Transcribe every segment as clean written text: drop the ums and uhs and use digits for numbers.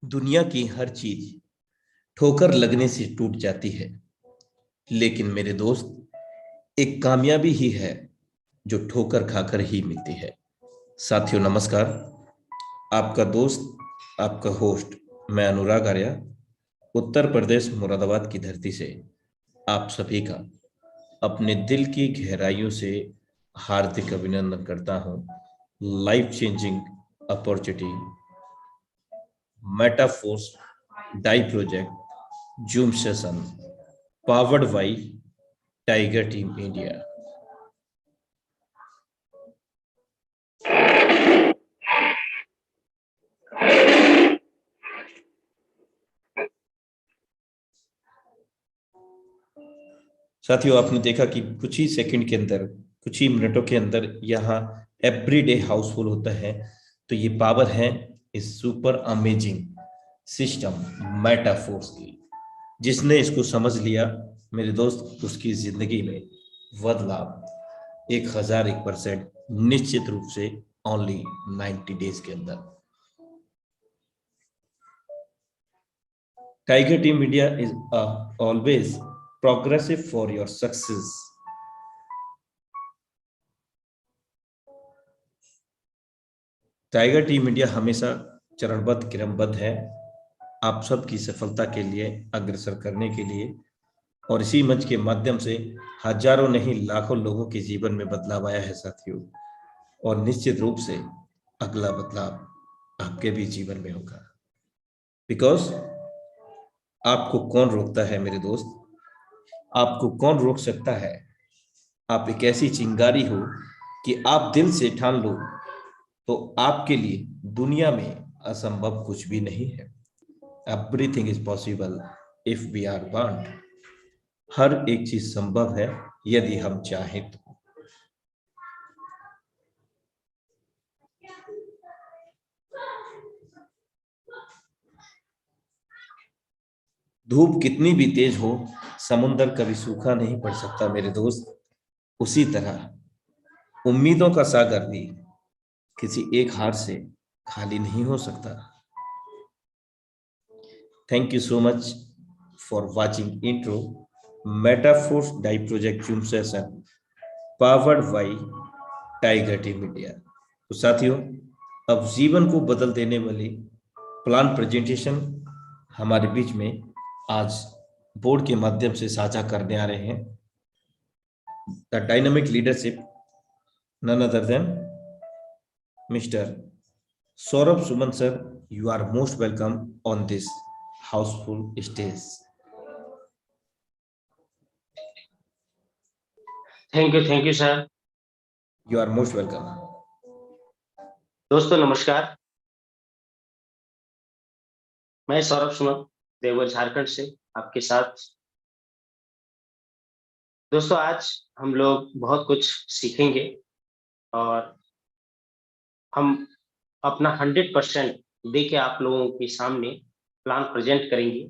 दुनिया की हर चीज ठोकर लगने से टूट जाती है, लेकिन मेरे दोस्त, एक कामयाबी ही है जो ठोकर खाकर ही मिलती है। साथियों नमस्कार। आपका दोस्त, आपका होस्ट, मैं अनुराग आर्या, उत्तर प्रदेश मुरादाबाद की धरती से आप सभी का अपने दिल की गहराइयों से हार्दिक अभिनंदन करता हूं। Life changing opportunity Metaforce DAO project zoom session powered by tiger team India. साथियों, आपने देखा कि कुछ ही सेकंड के अंदर, कुछ ही मिनटों के अंदर यहाँ एवरीडे हाउसफुल होता है। तो ये पावर है इस सुपर अमेजिंग सिस्टम मेटाफोर्स की। जिसने इसको समझ लिया मेरे दोस्त, उसकी जिंदगी में बदलाव 1001% निश्चित रूप से ओनली 90 डेज के अंदर। Tiger team India is always progressive for your success. Tiger team India हमेशा चरणबद्ध क्रमबद्ध है आप सबकी सफलता के लिए, अग्रसर करने के लिए। और इसी मंच के माध्यम से हजारों नहीं लाखों लोगों के जीवन में बदलाव आया है साथियों। और निश्चित रूप से अगला बदलाव आपके भी जीवन में होगा। बिकॉज आपको कौन रोकता है मेरे दोस्त? आपको कौन रोक सकता है? आप एक ऐसी चिंगारी हो कि आप दिल से ठान लो तो आपके लिए दुनिया में असंभव कुछ भी नहीं है। Everything is possible if we are want. हर एक चीज संभव है यदि हम चाहें तो। धूप कितनी भी तेज हो, समुंदर कभी सूखा नहीं पड़ सकता मेरे दोस्त। उसी तरह उम्मीदों का सागर भी किसी एक हार से खाली नहीं हो सकता। Thank you so much for watching intro Metaforce DAO project zoom session powered by tiger team India. तो साथियों, अब जीवन को बदल देने वाली प्लान प्रेजेंटेशन हमारे बीच में आज बोर्ड के माध्यम से साझा करने आ रहे हैं। The dynamic leadership none other than mister Saurabh Suman sir. You are most welcome on this housefull stage. Thank you sir. You are most welcome. दोस्तों नमस्कार, मैं सौरभ सुमन देवघर झारखंड से आपके साथ। दोस्तों आज हम लोग बहुत कुछ सीखेंगे और हम अपना 100% दे के आप लोगों के सामने प्लान प्रेजेंट करेंगे,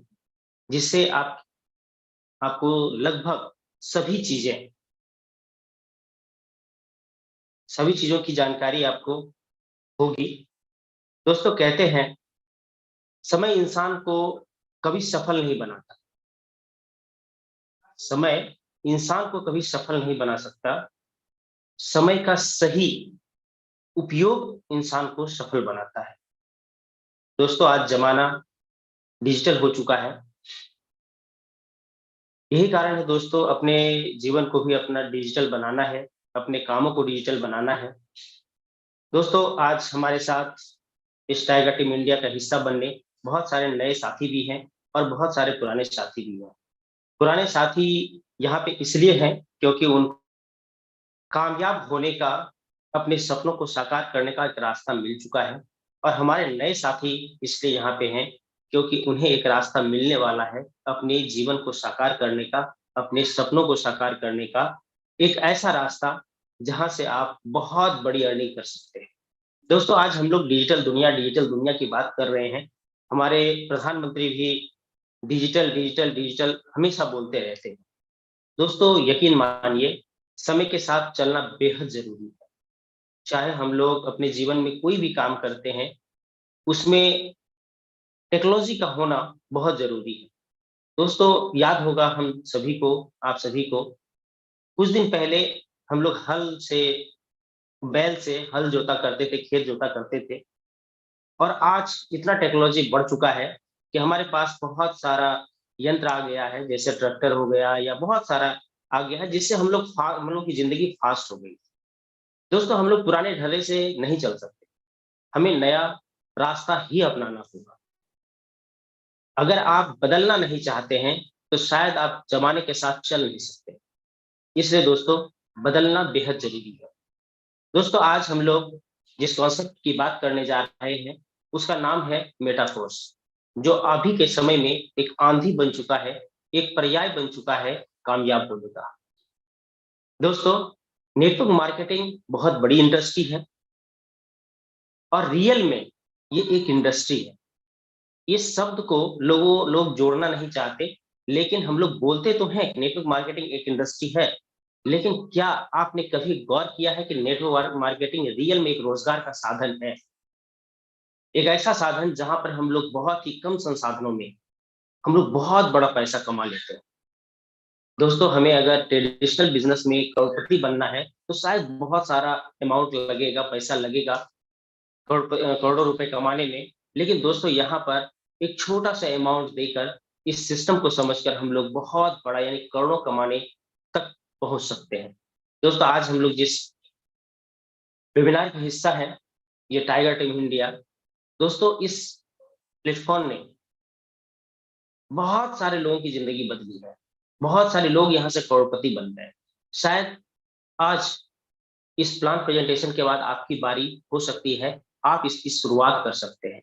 जिससे आपको लगभग सभी चीजों की जानकारी आपको होगी। दोस्तों कहते हैं समय इंसान को कभी सफल नहीं बनाता, समय इंसान को कभी सफल नहीं बना सकता, समय का सही उपयोग इंसान को सफल बनाता है। दोस्तों आज जमाना डिजिटल हो चुका है, यही कारण है दोस्तों अपने जीवन को भी अपना डिजिटल बनाना है, अपने कामों को डिजिटल बनाना है। दोस्तों आज हमारे साथ इस टाइगर टीम इंडिया का हिस्सा बनने बहुत सारे नए साथी भी हैं और बहुत सारे पुराने साथी भी हैं। पुराने साथी यहाँ पे इसलिए हैं क्योंकि उन कामयाब होने का, अपने सपनों को साकार करने का एक रास्ता मिल चुका है। और हमारे नए साथी इसलिए यहाँ पे हैं क्योंकि उन्हें एक रास्ता मिलने वाला है अपने जीवन को साकार करने का, अपने सपनों को साकार करने का, एक ऐसा रास्ता जहाँ से आप बहुत बड़ी अर्निंग कर सकते हैं। दोस्तों आज हम लोग डिजिटल दुनिया की बात कर रहे हैं। हमारे प्रधानमंत्री भी डिजिटल डिजिटल डिजिटल हमेशा बोलते रहते हैं। दोस्तों यकीन मानिए, समय के साथ चलना बेहद जरूरी है। चाहे हम लोग अपने जीवन में कोई भी काम करते हैं, उसमें टेक्नोलॉजी का होना बहुत जरूरी है। दोस्तों याद होगा हम सभी को, आप सभी को, कुछ दिन पहले हम लोग बैल से हल जोता करते थे, खेत जोता करते थे। और आज इतना टेक्नोलॉजी बढ़ चुका है कि हमारे पास बहुत सारा यंत्र आ गया है, जैसे ट्रैक्टर हो गया या बहुत सारा आ गया है, जिससे हम लोग की जिंदगी फास्ट हो गई। दोस्तों हम लोग पुराने ढर्रे से नहीं चल सकते, हमें नया रास्ता ही अपनाना होगा। अगर आप बदलना नहीं चाहते हैं तो शायद आप जमाने के साथ चल नहीं सकते। इसलिए दोस्तों बदलना बेहद जरूरी है। दोस्तों आज हम लोग जिस कॉन्सेप्ट की बात करने जा रहे हैं उसका नाम है मेटाफोर्स, जो अभी के समय में एक आंधी बन चुका है, एक पर्याय बन चुका है कामयाब होने का। दोस्तों नेटवर्क मार्केटिंग बहुत बड़ी इंडस्ट्री है और रियल में ये एक इंडस्ट्री है। इस शब्द को लोग जोड़ना नहीं चाहते, लेकिन हम लोग बोलते तो हैं नेटवर्क मार्केटिंग एक इंडस्ट्री है। लेकिन क्या आपने कभी गौर किया है कि नेटवर्क मार्केटिंग रियल में एक रोजगार का साधन है? एक ऐसा साधन जहां पर हम लोग बहुत ही कम संसाधनों में हम लोग बहुत बड़ा पैसा कमा लेते हैं। दोस्तों हमें अगर ट्रेडिशनल बिजनेस में करोड़पति बनना है तो शायद बहुत सारा अमाउंट लगेगा, पैसा लगेगा करोड़ों रुपए कमाने में। लेकिन दोस्तों यहाँ पर एक छोटा सा अमाउंट देकर, इस सिस्टम को समझकर हम लोग बहुत बड़ा यानी करोड़ों कमाने तक पहुंच सकते हैं। दोस्तों आज हम लोग जिस वेबिनार का हिस्सा है, ये टाइगर टीम इंडिया, दोस्तों इस प्लेटफॉर्म ने बहुत सारे लोगों की जिंदगी बदली है। बहुत सारे लोग यहाँ से करोड़पति बन गए। शायद आज इस प्लान प्रेजेंटेशन के बाद आपकी बारी हो सकती है, आप इसकी शुरुआत कर सकते हैं।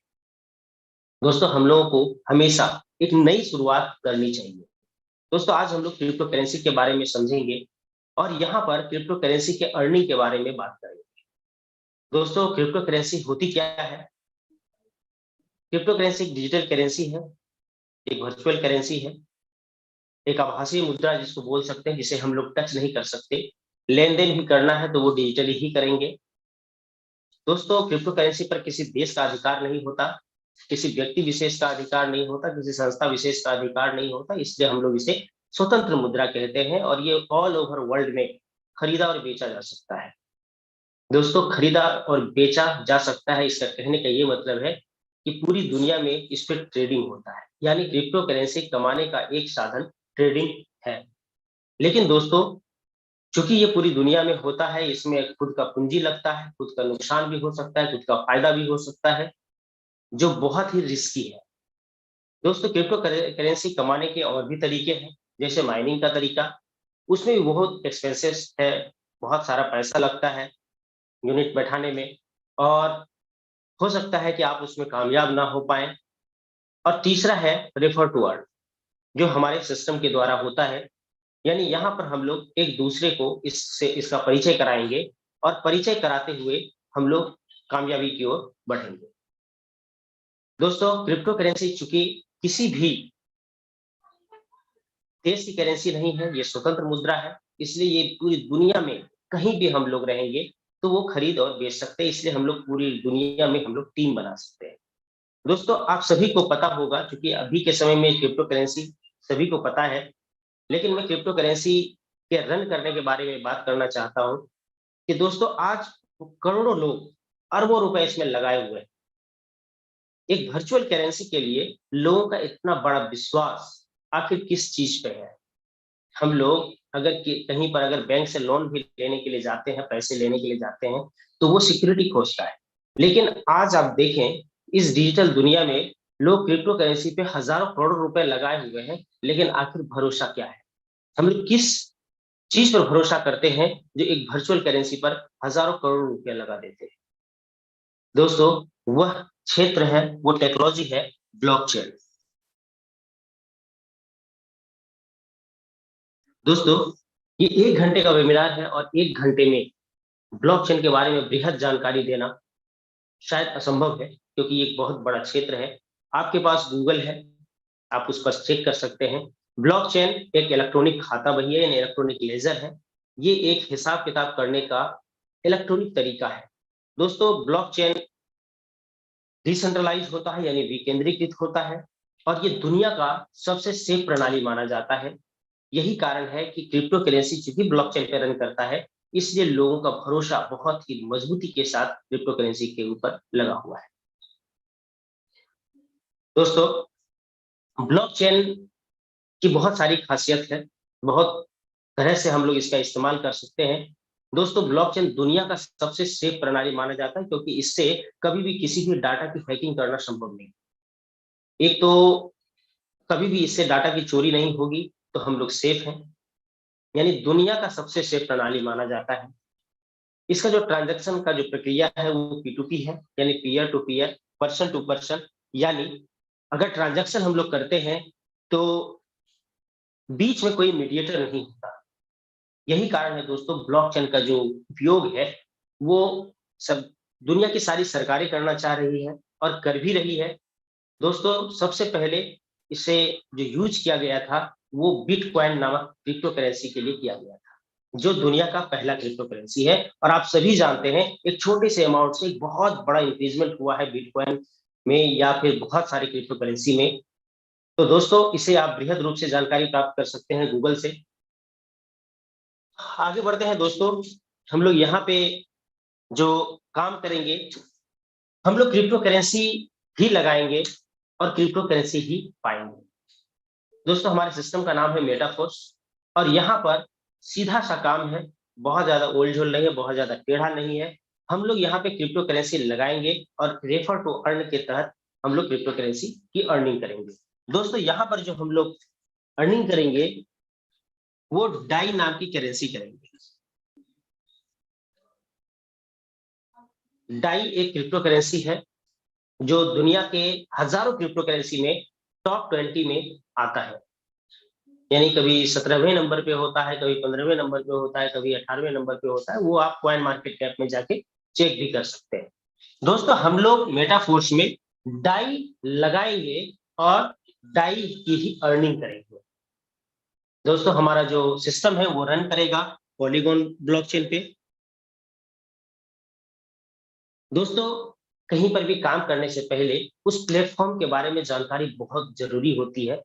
दोस्तों हम लोगों को हमेशा एक नई शुरुआत करनी चाहिए। दोस्तों आज हम लोग क्रिप्टो करेंसी के बारे में समझेंगे और यहाँ पर क्रिप्टो करेंसी के अर्निंग के बारे में बात करेंगे। दोस्तों क्रिप्टो करेंसी होती क्या है? क्रिप्टो करेंसी एक डिजिटल करेंसी है, एक वर्चुअल करेंसी है, एक आभासी मुद्रा जिसको बोल सकते हैं, जिसे हम लोग टच नहीं कर सकते। लेन देन भी करना है तो वो डिजिटली ही करेंगे। दोस्तों क्रिप्टो करेंसी पर किसी देश का अधिकार नहीं होता, किसी व्यक्ति विशेष का अधिकार नहीं होता, किसी संस्था विशेष का अधिकार नहीं होता। इसलिए हम लोग इसे स्वतंत्र मुद्रा कहते हैं और ये ऑल ओवर वर्ल्ड में खरीदा और बेचा जा सकता है। दोस्तों खरीदा और बेचा जा सकता है, इसका कहने का ये मतलब है कि पूरी दुनिया में इस पर ट्रेडिंग होता है, यानी क्रिप्टो करेंसी कमाने का एक साधन ट्रेडिंग है। लेकिन दोस्तों चूंकि ये पूरी दुनिया में होता है, इसमें खुद का पूंजी लगता है, खुद का नुकसान भी हो सकता है, खुद का फायदा भी हो सकता है, जो बहुत ही रिस्की है। दोस्तों क्रिप्टो करेंसी कमाने के और भी तरीके हैं, जैसे माइनिंग का तरीका, उसमें भी बहुत एक्सपेंसेस है, बहुत सारा पैसा लगता है यूनिट बैठाने में, और हो सकता है कि आप उसमें कामयाब ना हो पाए। और तीसरा है रेफर टू अर्न, जो हमारे सिस्टम के द्वारा होता है, यानी यहाँ पर हम लोग एक दूसरे को इसका परिचय कराएंगे और परिचय कराते हुए हम लोग कामयाबी की ओर बढ़ेंगे। दोस्तों क्रिप्टो करेंसी चूंकि किसी भी देश की करेंसी नहीं है, ये स्वतंत्र मुद्रा है, इसलिए ये पूरी दुनिया में कहीं भी हम लोग रहेंगे तो वो खरीद और बेच सकते हैं। इसलिए हम लोग पूरी दुनिया में हम लोग टीम बना सकते हैं। दोस्तों आप सभी को पता होगा, क्योंकि अभी के समय में क्रिप्टो करेंसी सभी को पता है, लेकिन मैं क्रिप्टो करेंसी के रन करने के बारे में बात करना चाहता हूं कि दोस्तों आज करोड़ों लोग अरबों रुपए इसमें लगाए हुए हैं। एक वर्चुअल करेंसी के लिए लोगों का इतना बड़ा विश्वास आखिर किस चीज पे है? हम लोग अगर कहीं पर अगर बैंक से लोन भी लेने के लिए जाते हैं, पैसे लेने के लिए जाते हैं, तो वो सिक्योरिटी खोजता है। लेकिन आज आप देखें इस डिजिटल दुनिया में लोग क्रिप्टो करेंसी पे हजारों करोड़ रुपए लगाए हुए हैं, लेकिन आखिर भरोसा क्या है? हम लोग किस चीज पर भरोसा करते हैं जो एक वर्चुअल करेंसी पर हजारों करोड़ रुपए लगा देते हैं? दोस्तों वह क्षेत्र है, वो टेक्नोलॉजी है ब्लॉकचेन। दोस्तों ये 1 घंटे का वेबिनार है और 1 घंटे में ब्लॉकचेन के बारे में बृहद जानकारी देना शायद असंभव है, क्योंकि ये एक बहुत बड़ा क्षेत्र है। आपके पास गूगल है, आप उस पर चेक कर सकते हैं। ब्लॉकचेन एक इलेक्ट्रॉनिक खाता बही है, यानी इलेक्ट्रॉनिक लेजर है। ये एक हिसाब किताब करने का इलेक्ट्रॉनिक तरीका है। दोस्तों ब्लॉकचेन डिसेंट्रलाइज होता है यानी विकेंद्रीकृत होता है, और ये दुनिया का सबसे सेफ प्रणाली माना जाता है। यही कारण है कि क्रिप्टो करेंसी चूंकि ब्लॉकचेन पे रन करता है, इसलिए लोगों का भरोसा बहुत ही मजबूती के साथ क्रिप्टो करेंसी के ऊपर लगा हुआ है। दोस्तों, ब्लॉकचेन की बहुत सारी खासियत है, बहुत तरह से हम लोग इसका इस्तेमाल कर सकते हैं। दोस्तों, ब्लॉकचेन दुनिया का सबसे सेफ प्रणाली माना जाता है, क्योंकि इससे कभी भी किसी भी डाटा की हैकिंग करना संभव नहीं। एक तो कभी भी इससे डाटा की चोरी नहीं होगी, तो हम लोग सेफ हैं, यानी दुनिया का सबसे सेफ प्रणाली माना जाता है। इसका जो ट्रांजैक्शन का जो प्रक्रिया है वो P2P है, यानी peer to peer, person to person. यानी अगर ट्रांजैक्शन हम लोग करते हैं तो बीच में कोई मीडिएटर नहीं होता। यही कारण है दोस्तों, ब्लॉकचेन का जो उपयोग है वो सब दुनिया की सारी सरकारें करना चाह रही है और कर भी रही है। दोस्तों, सबसे पहले इसे जो यूज किया गया था वो बिटकॉइन नामक क्रिप्टो करेंसी के लिए किया गया था, जो दुनिया का पहला क्रिप्टो करेंसी है। और आप सभी जानते हैं, एक छोटे से अमाउंट से एक बहुत बड़ा इंक्रीजमेंट हुआ है बिटकॉइन में या फिर बहुत सारे क्रिप्टो करेंसी में। तो दोस्तों, इसे आप बृहद रूप से जानकारी प्राप्त कर सकते हैं गूगल से। आगे बढ़ते हैं दोस्तों, हम लोग यहाँ पे जो काम करेंगे, हम लोग क्रिप्टो करेंसी ही लगाएंगे और क्रिप्टो करेंसी ही पाएंगे। दोस्तों, हमारे सिस्टम का नाम है मेटाफोर्स, और यहाँ पर सीधा सा काम है, बहुत ज्यादा ओल झोल नहीं है, बहुत ज्यादा टेढ़ा नहीं है। हम लोग यहाँ पे क्रिप्टो करेंसी लगाएंगे और रेफर टू अर्न के तहत हम लोग क्रिप्टो करेंसी की अर्निंग करेंगे। दोस्तों, यहाँ पर जो हम लोग अर्निंग करेंगे वो डाई नाम की करेंसी करेंगे। डाई एक क्रिप्टो करेंसी है जो दुनिया के हजारों क्रिप्टो करेंसी में टॉप 20 में आता है, यानी कभी 17वें नंबर पे होता है, कभी 15वें नंबर पे होता है, कभी 18वें नंबर पे होता है। वो आप कॉइन मार्केट कैप में जाके चेक भी कर सकते हैं। दोस्तों, हम लोग मेटाफोर्स में डाई लगाएंगे और डाई की ही अर्निंग करेंगे। दोस्तों, हमारा जो सिस्टम है वो रन करेगा पॉलीगॉन ब्लॉकचेन पे। दोस्तों, कहीं पर भी काम करने से पहले उस प्लेटफॉर्म के बारे में जानकारी बहुत जरूरी होती है।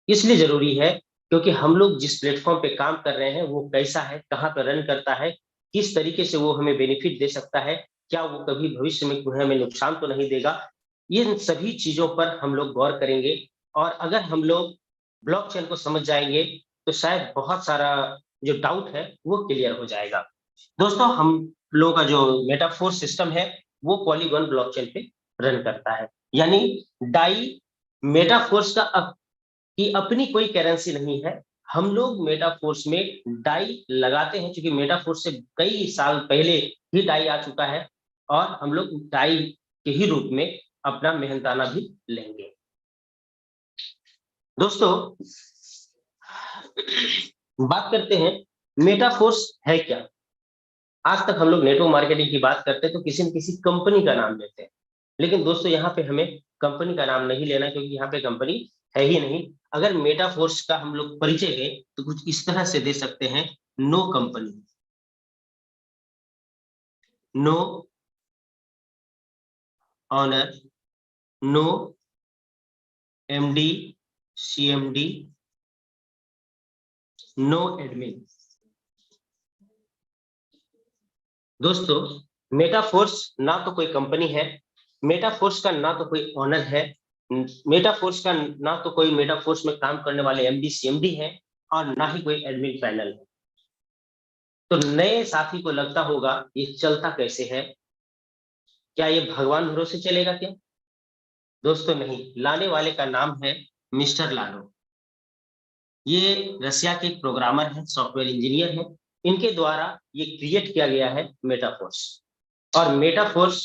इसलिए जरूरी है क्योंकि हम लोग जिस प्लेटफॉर्म पे काम कर रहे हैं वो कैसा है, कहाँ पर रन करता है, किस तरीके से वो हमें बेनिफिट दे सकता है, क्या वो कभी भविष्य में हमें नुकसान तो नहीं देगा। इन सभी चीजों पर हम लोग गौर करेंगे, और अगर हम लोग ब्लॉकचेन को समझ जाएंगे तो शायद बहुत सारा जो डाउट है वो क्लियर हो जाएगा। दोस्तों, हम लोगों का जो मेटाफोर सिस्टम है वो पॉलीगॉन ब्लॉकचेन पे रन करता है, यानी डाई मेटाफोर्स का कि अपनी कोई करेंसी नहीं है। हम लोग मेटाफोर्स में डाई लगाते हैं, क्योंकि मेटाफोर्स से कई साल पहले ही डाई आ चुका है, और हम लोग डाई के ही रूप में अपना मेहनताना भी लेंगे। दोस्तों, बात करते हैं मेटाफोर्स है क्या। आज तक हम लोग नेटवर्क मार्केटिंग की बात करते हैं तो किसी न किसी कंपनी का नाम लेते हैं, लेकिन दोस्तों यहाँ पे हमें कंपनी का नाम नहीं लेना, क्योंकि यहाँ पे कंपनी है ही नहीं। अगर मेटाफोर्स का हम लोग परिचय दें तो कुछ इस तरह से दे सकते हैं: no company, no owner, no MD CMD, no admin. दोस्तों, मेटाफोर्स ना तो कोई कंपनी है, मेटाफोर्स का ना तो कोई ऑनर है, मेटाफोर्स का ना तो कोई मेटाफोर्स में काम करने वाले एमडी सीएमडी है, और ना ही कोई एडमिन पैनल है। तो नए साथी को लगता होगा ये चलता कैसे है, क्या ये भगवान भरोसे चलेगा क्या? दोस्तों नहीं, लाने वाले का नाम है मिस्टर लानो। ये रसिया के एक प्रोग्रामर हैं, सॉफ्टवेयर इंजीनियर हैं। इनके द्वारा ये क्रिएट किया गया है मेटाफोर्स। और मेटाफोर्स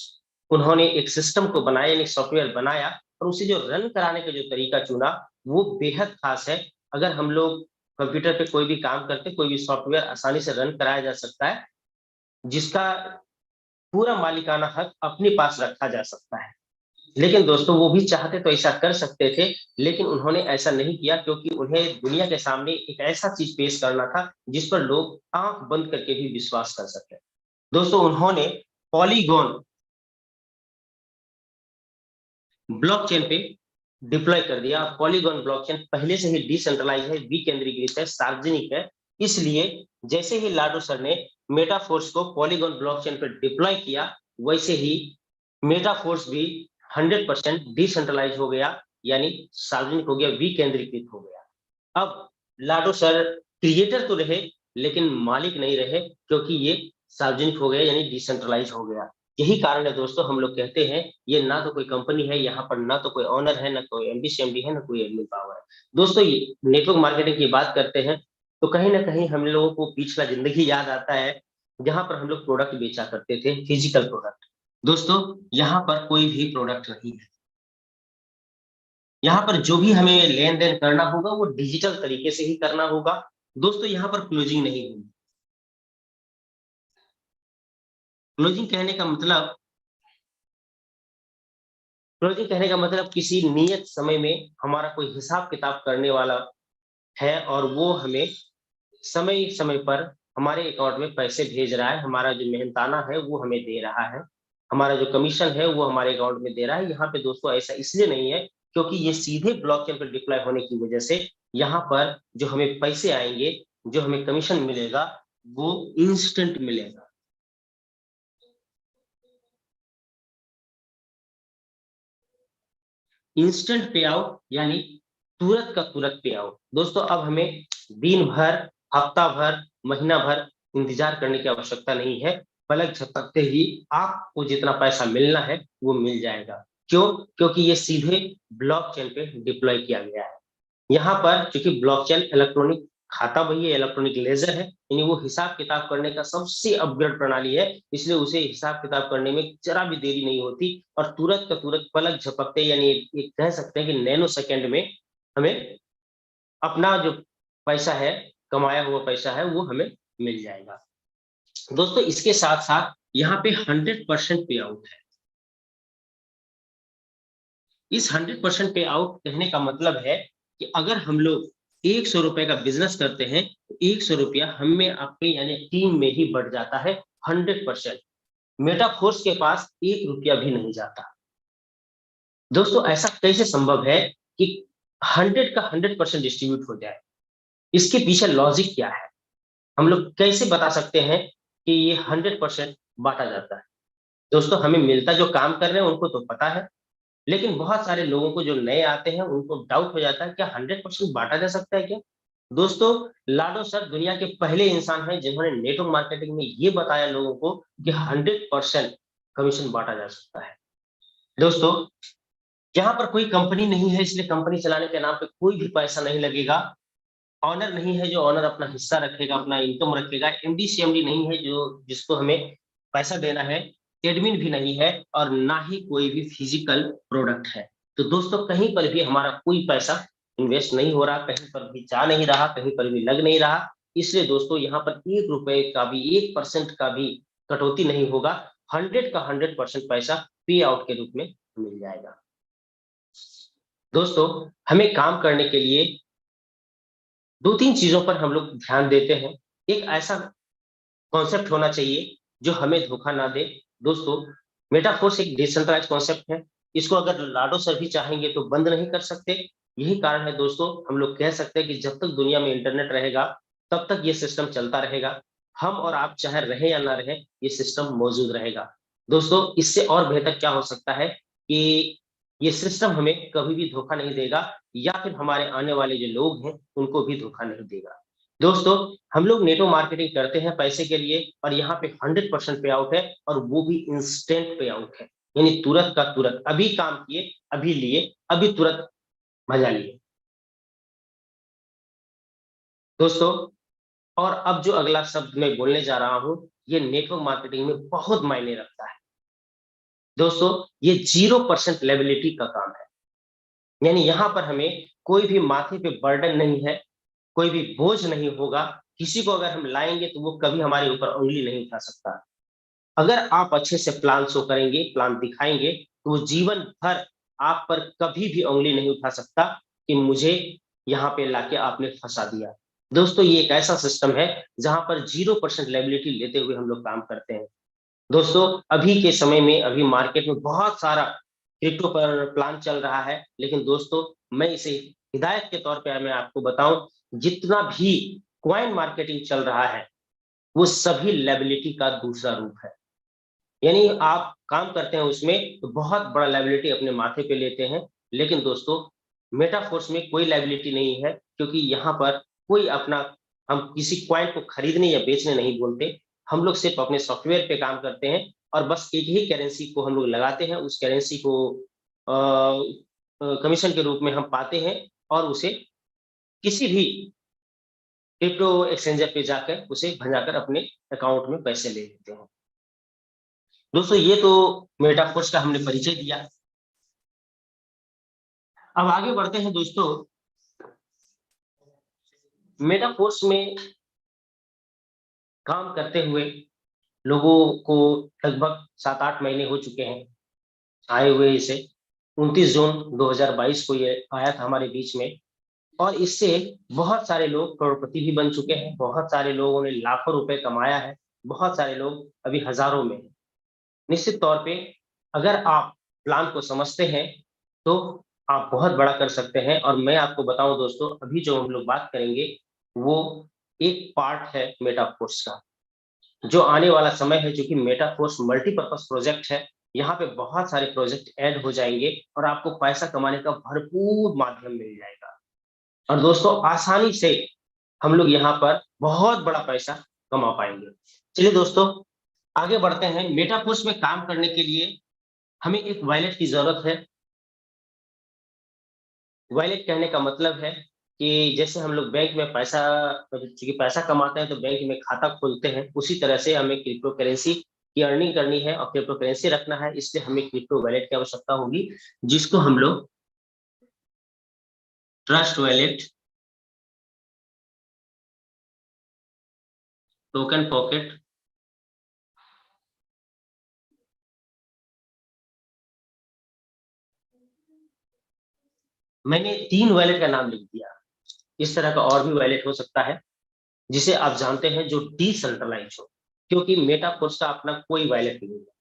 उन्होंने एक सिस्टम को बनाया, एक सॉफ्टवेयर बनाया, और उसे जो रन कराने का जो तरीका चुना वो बेहद खास है। अगर हम लोग कंप्यूटर पे कोई भी काम करते, कोई भी सॉफ्टवेयर आसानी से रन कराया जा सकता है, जिसका पूरा मालिकाना हक अपने पास रखा जा सकता है। लेकिन दोस्तों, वो भी चाहते तो ऐसा कर सकते थे, लेकिन उन्होंने ऐसा नहीं किया, क्योंकि उन्हें दुनिया के सामने एक ऐसा चीज पेश करना था जिस पर लोग आंख बंद करके भी विश्वास कर सके। दोस्तों, उन्होंने पॉलीगॉन ब्लॉकचेन पे डिप्लॉय कर दिया। पॉलीगॉन ब्लॉकचेन पहले से ही डिसेंट्रलाइज है, विकेंद्रीकृत है, सार्वजनिक है। इसलिए जैसे ही लाडो सर ने मेटाफोर्स को पॉलीगॉन ब्लॉकचेन पे डिप्लॉय किया, वैसे ही मेटाफोर्स भी 100% डिसेंट्रलाइज हो गया, यानी सार्वजनिक हो गया, विकेंद्रीकृत हो गया। अब लाडो सर क्रिएटर तो रहे लेकिन मालिक नहीं रहे, क्योंकि ये सार्वजनिक हो गया यानी डिसेंट्रलाइज हो गया। यही कारण है दोस्तों, हम लोग कहते हैं ये ना तो कोई कंपनी है, यहाँ पर ना तो कोई ऑनर है, ना कोई एमडी सीएमडी है, ना कोई एडमिन पावर है। दोस्तों नेटवर्क मार्केटिंग की बात करते हैं तो कहीं ना कहीं हम लोगों को पिछला जिंदगी याद आता है, जहां पर हम लोग प्रोडक्ट बेचा करते थे, फिजिकल प्रोडक्ट। दोस्तों यहाँ पर कोई भी प्रोडक्ट नहीं है, यहाँ पर जो भी हमें लेन देन करना होगा वो डिजिटल तरीके से ही करना होगा। दोस्तों यहाँ पर क्लोजिंग नहीं होगी। क्लोजिंग कहने का मतलब क्लोजिंग कहने का मतलब किसी नियत समय में हमारा कोई हिसाब किताब करने वाला है और वो हमें समय समय पर हमारे अकाउंट में पैसे भेज रहा है, हमारा जो मेहनताना है वो हमें दे रहा है, हमारा जो कमीशन है वो हमारे अकाउंट में दे रहा है। यहाँ पे दोस्तों ऐसा इसलिए नहीं है क्योंकि ये सीधे ब्लॉकचेन पर डिप्लॉय होने की वजह से यहाँ पर जो हमें पैसे आएंगे, जो हमें कमीशन मिलेगा, वो इंस्टेंट मिलेगा। इंस्टेंट पे आउट यानी तुरंत का तुरंत पे आउट। दोस्तों अब हमें दिन भर, हफ्ता भर, महीना भर इंतजार करने की आवश्यकता नहीं है। पलक झपकते ही आपको जितना पैसा मिलना है वो मिल जाएगा। क्यों? क्योंकि ये सीधे ब्लॉकचेन पे डिप्लॉय किया गया है। यहाँ पर चूंकि ब्लॉकचेन इलेक्ट्रॉनिक खाता वही है, इलेक्ट्रॉनिक लेजर है, यानी वो हिसाब किताब करने का सबसे अपग्रेड प्रणाली है, इसलिए उसे हिसाब किताब करने में जरा भी देरी नहीं होती और तुरंत का तुरंत पलक झपकते, यानी ये कह सकते हैं कि नैनो सेकेंड में हमें अपना जो पैसा है, कमाया हुआ पैसा है, वो हमें मिल जाएगा। दोस्तों इसके साथ साथ यहाँ पे 100% पे आउट है। इस 100% पे आउट कहने का मतलब है कि अगर हम लोग 100 रुपए का बिजनेस करते हैं तो 100 रुपया हमें आपके यानी टीम में ही बढ़ जाता है 100%। मेटाफोर्स के पास 1 रुपया भी नहीं जाता। दोस्तों ऐसा कैसे संभव है कि 100 का 100% डिस्ट्रीब्यूट हो जाए? इसके पीछे लॉजिक क्या है? हम लोग कैसे बता सकते हैं कि ये 100% बांटा जाता है? दोस्तों हमें मिलता, जो काम कर रहे हैं उनको तो पता है, लेकिन बहुत सारे लोगों को जो नए आते हैं उनको डाउट हो जाता है क्या 100% बांटा जा सकता है क्या? दोस्तों लाडो सर दुनिया के पहले इंसान हैं जिन्होंने नेटवर्क मार्केटिंग में ये बताया लोगों को कि 100% कमीशन बांटा जा सकता है। दोस्तों यहाँ पर कोई कंपनी नहीं है, इसलिए कंपनी चलाने के नाम पे कोई भी पैसा नहीं लगेगा। ऑनर नहीं है जो ऑनर अपना हिस्सा रखेगा, अपना इनकम रखेगा। एमडी सीएमडी नहीं है जो जिसको हमें पैसा देना है। एडमिन भी नहीं है और ना ही कोई भी फिजिकल प्रोडक्ट है। तो दोस्तों कहीं पर भी हमारा कोई पैसा इन्वेस्ट नहीं हो रहा, कहीं पर भी जा नहीं रहा, कहीं पर भी लग नहीं रहा। इसलिए दोस्तों यहाँ पर 1 रुपए का भी, 1% का भी कटौती नहीं होगा। 100 का 100% पैसा पे आउट के रूप में मिल जाएगा। दोस्तों हमें काम करने के लिए 2-3 चीजों पर हम लोग ध्यान देते हैं। एक ऐसा कॉन्सेप्ट होना चाहिए जो हमें धोखा ना दे। दोस्तों मेटाफोर्स एक डिसेंट्रलाइज कॉन्सेप्ट है, इसको अगर लाडो सर भी चाहेंगे तो बंद नहीं कर सकते। यही कारण है दोस्तों, हम लोग कह सकते हैं कि जब तक दुनिया में इंटरनेट रहेगा तब तक ये सिस्टम चलता रहेगा। हम और आप चाहे रहे या ना रहे, ये सिस्टम मौजूद रहेगा। दोस्तों इससे और बेहतर क्या हो सकता है कि ये सिस्टम हमें कभी भी धोखा नहीं देगा, या फिर हमारे आने वाले जो लोग हैं उनको भी धोखा नहीं देगा। दोस्तों हम लोग नेटवर्क मार्केटिंग करते हैं पैसे के लिए और यहाँ पे 100% पे आउट है, और वो भी इंस्टेंट पे आउट है, यानी तुरंत का तुरंत। अभी काम किए, अभी लिए, अभी तुरंत मजा लिए। दोस्तों और अब जो अगला शब्द मैं बोलने जा रहा हूं, ये नेटवर्क मार्केटिंग में बहुत मायने रखता है। दोस्तों ये 0% लेबिलिटी का काम है, यानी यहाँ पर हमें कोई भी माथे पे बर्डन नहीं है, कोई भी बोझ नहीं होगा। किसी को अगर हम लाएंगे तो वो कभी हमारे ऊपर उंगली नहीं उठा सकता। अगर आप अच्छे से प्लान शो करेंगे, प्लान दिखाएंगे, तो वो जीवन भर आप पर कभी भी उंगली नहीं उठा सकता कि मुझे यहाँ पे लाके आपने फंसा दिया। दोस्तों ये एक ऐसा सिस्टम है जहां पर 0% लायबिलिटी लेते हुए हम लोग काम करते हैं। दोस्तों अभी के समय में, अभी मार्केट में बहुत सारा क्रिप्टो पर प्लान चल रहा है, लेकिन दोस्तों मैं इसे हिदायत के तौर पे मैं आपको बताऊं, जितना भी कॉइन मार्केटिंग चल रहा है वो सभी लायबिलिटी का दूसरा रूप है। यानी आप काम करते हैं उसमें तो बहुत बड़ा लायबिलिटी अपने माथे पे लेते हैं, लेकिन दोस्तों मेटाफोर्स में कोई लायबिलिटी नहीं है, क्योंकि यहाँ पर कोई अपना, हम किसी कॉइन को खरीदने या बेचने नहीं बोलते, हम लोग सिर्फ अपने सॉफ्टवेयर पे काम करते हैं और बस एक ही करेंसी को हम लोग लगाते हैं, उस करेंसी को कमीशन के रूप में हम पाते हैं और उसे किसी भी क्रिप्टो एक्सचेंजर पे जाकर उसे भंजाकर अपने अकाउंट में पैसे ले लेते हैं। दोस्तों ये तो मेटाफोर्स का हमने परिचय दिया। अब आगे बढ़ते हैं दोस्तों। मेटाफोर्स में काम करते हुए लोगों को लगभग 7-8 महीने हो चुके हैं आए हुए इसे। 29 जून 2022 को ये आया था हमारे बीच में, और इससे बहुत सारे लोग करोड़पति भी बन चुके हैं, बहुत सारे लोगों ने लाखों रुपए कमाया है, बहुत सारे लोग अभी हजारों में हैं। निश्चित तौर पे अगर आप प्लान को समझते हैं तो आप बहुत बड़ा कर सकते हैं। और मैं आपको बताऊं दोस्तों, अभी जो हम लोग बात करेंगे वो एक पार्ट है मेटाफोर्स का। जो आने वाला समय है, जो कि मेटाफोर्स मल्टीपर्पज प्रोजेक्ट है, यहाँ पे बहुत सारे प्रोजेक्ट ऐड हो जाएंगे और आपको पैसा कमाने का भरपूर माध्यम मिल जाएगा। और दोस्तों आसानी से हम लोग यहाँ पर बहुत बड़ा पैसा कमा पाएंगे। चलिए दोस्तों आगे बढ़ते हैं। मेटाफोर्स में काम करने के लिए हमें एक वॉलेट की जरूरत है। वॉलेट कहने का मतलब है कि जैसे हम लोग बैंक में पैसा, चूंकि पैसा कमाते हैं तो बैंक में खाता खोलते हैं, उसी तरह से हमें क्रिप्टो करेंसी की अर्निंग करनी है और क्रिप्टो करेंसी रखना है, इसलिए हमें क्रिप्टो वॉलेट की आवश्यकता होगी, जिसको हम लोग ट्रस्ट वॉलेट, टोकन पॉकेट, मैंने 3 वॉलेट का नाम लिख दिया। इस तरह का और भी वॉलेट हो सकता है जिसे आप जानते हैं जो डिसेंट्रलाइज हो, क्योंकि मेटाफोर्स का अपना कोई वॉलेट नहीं है।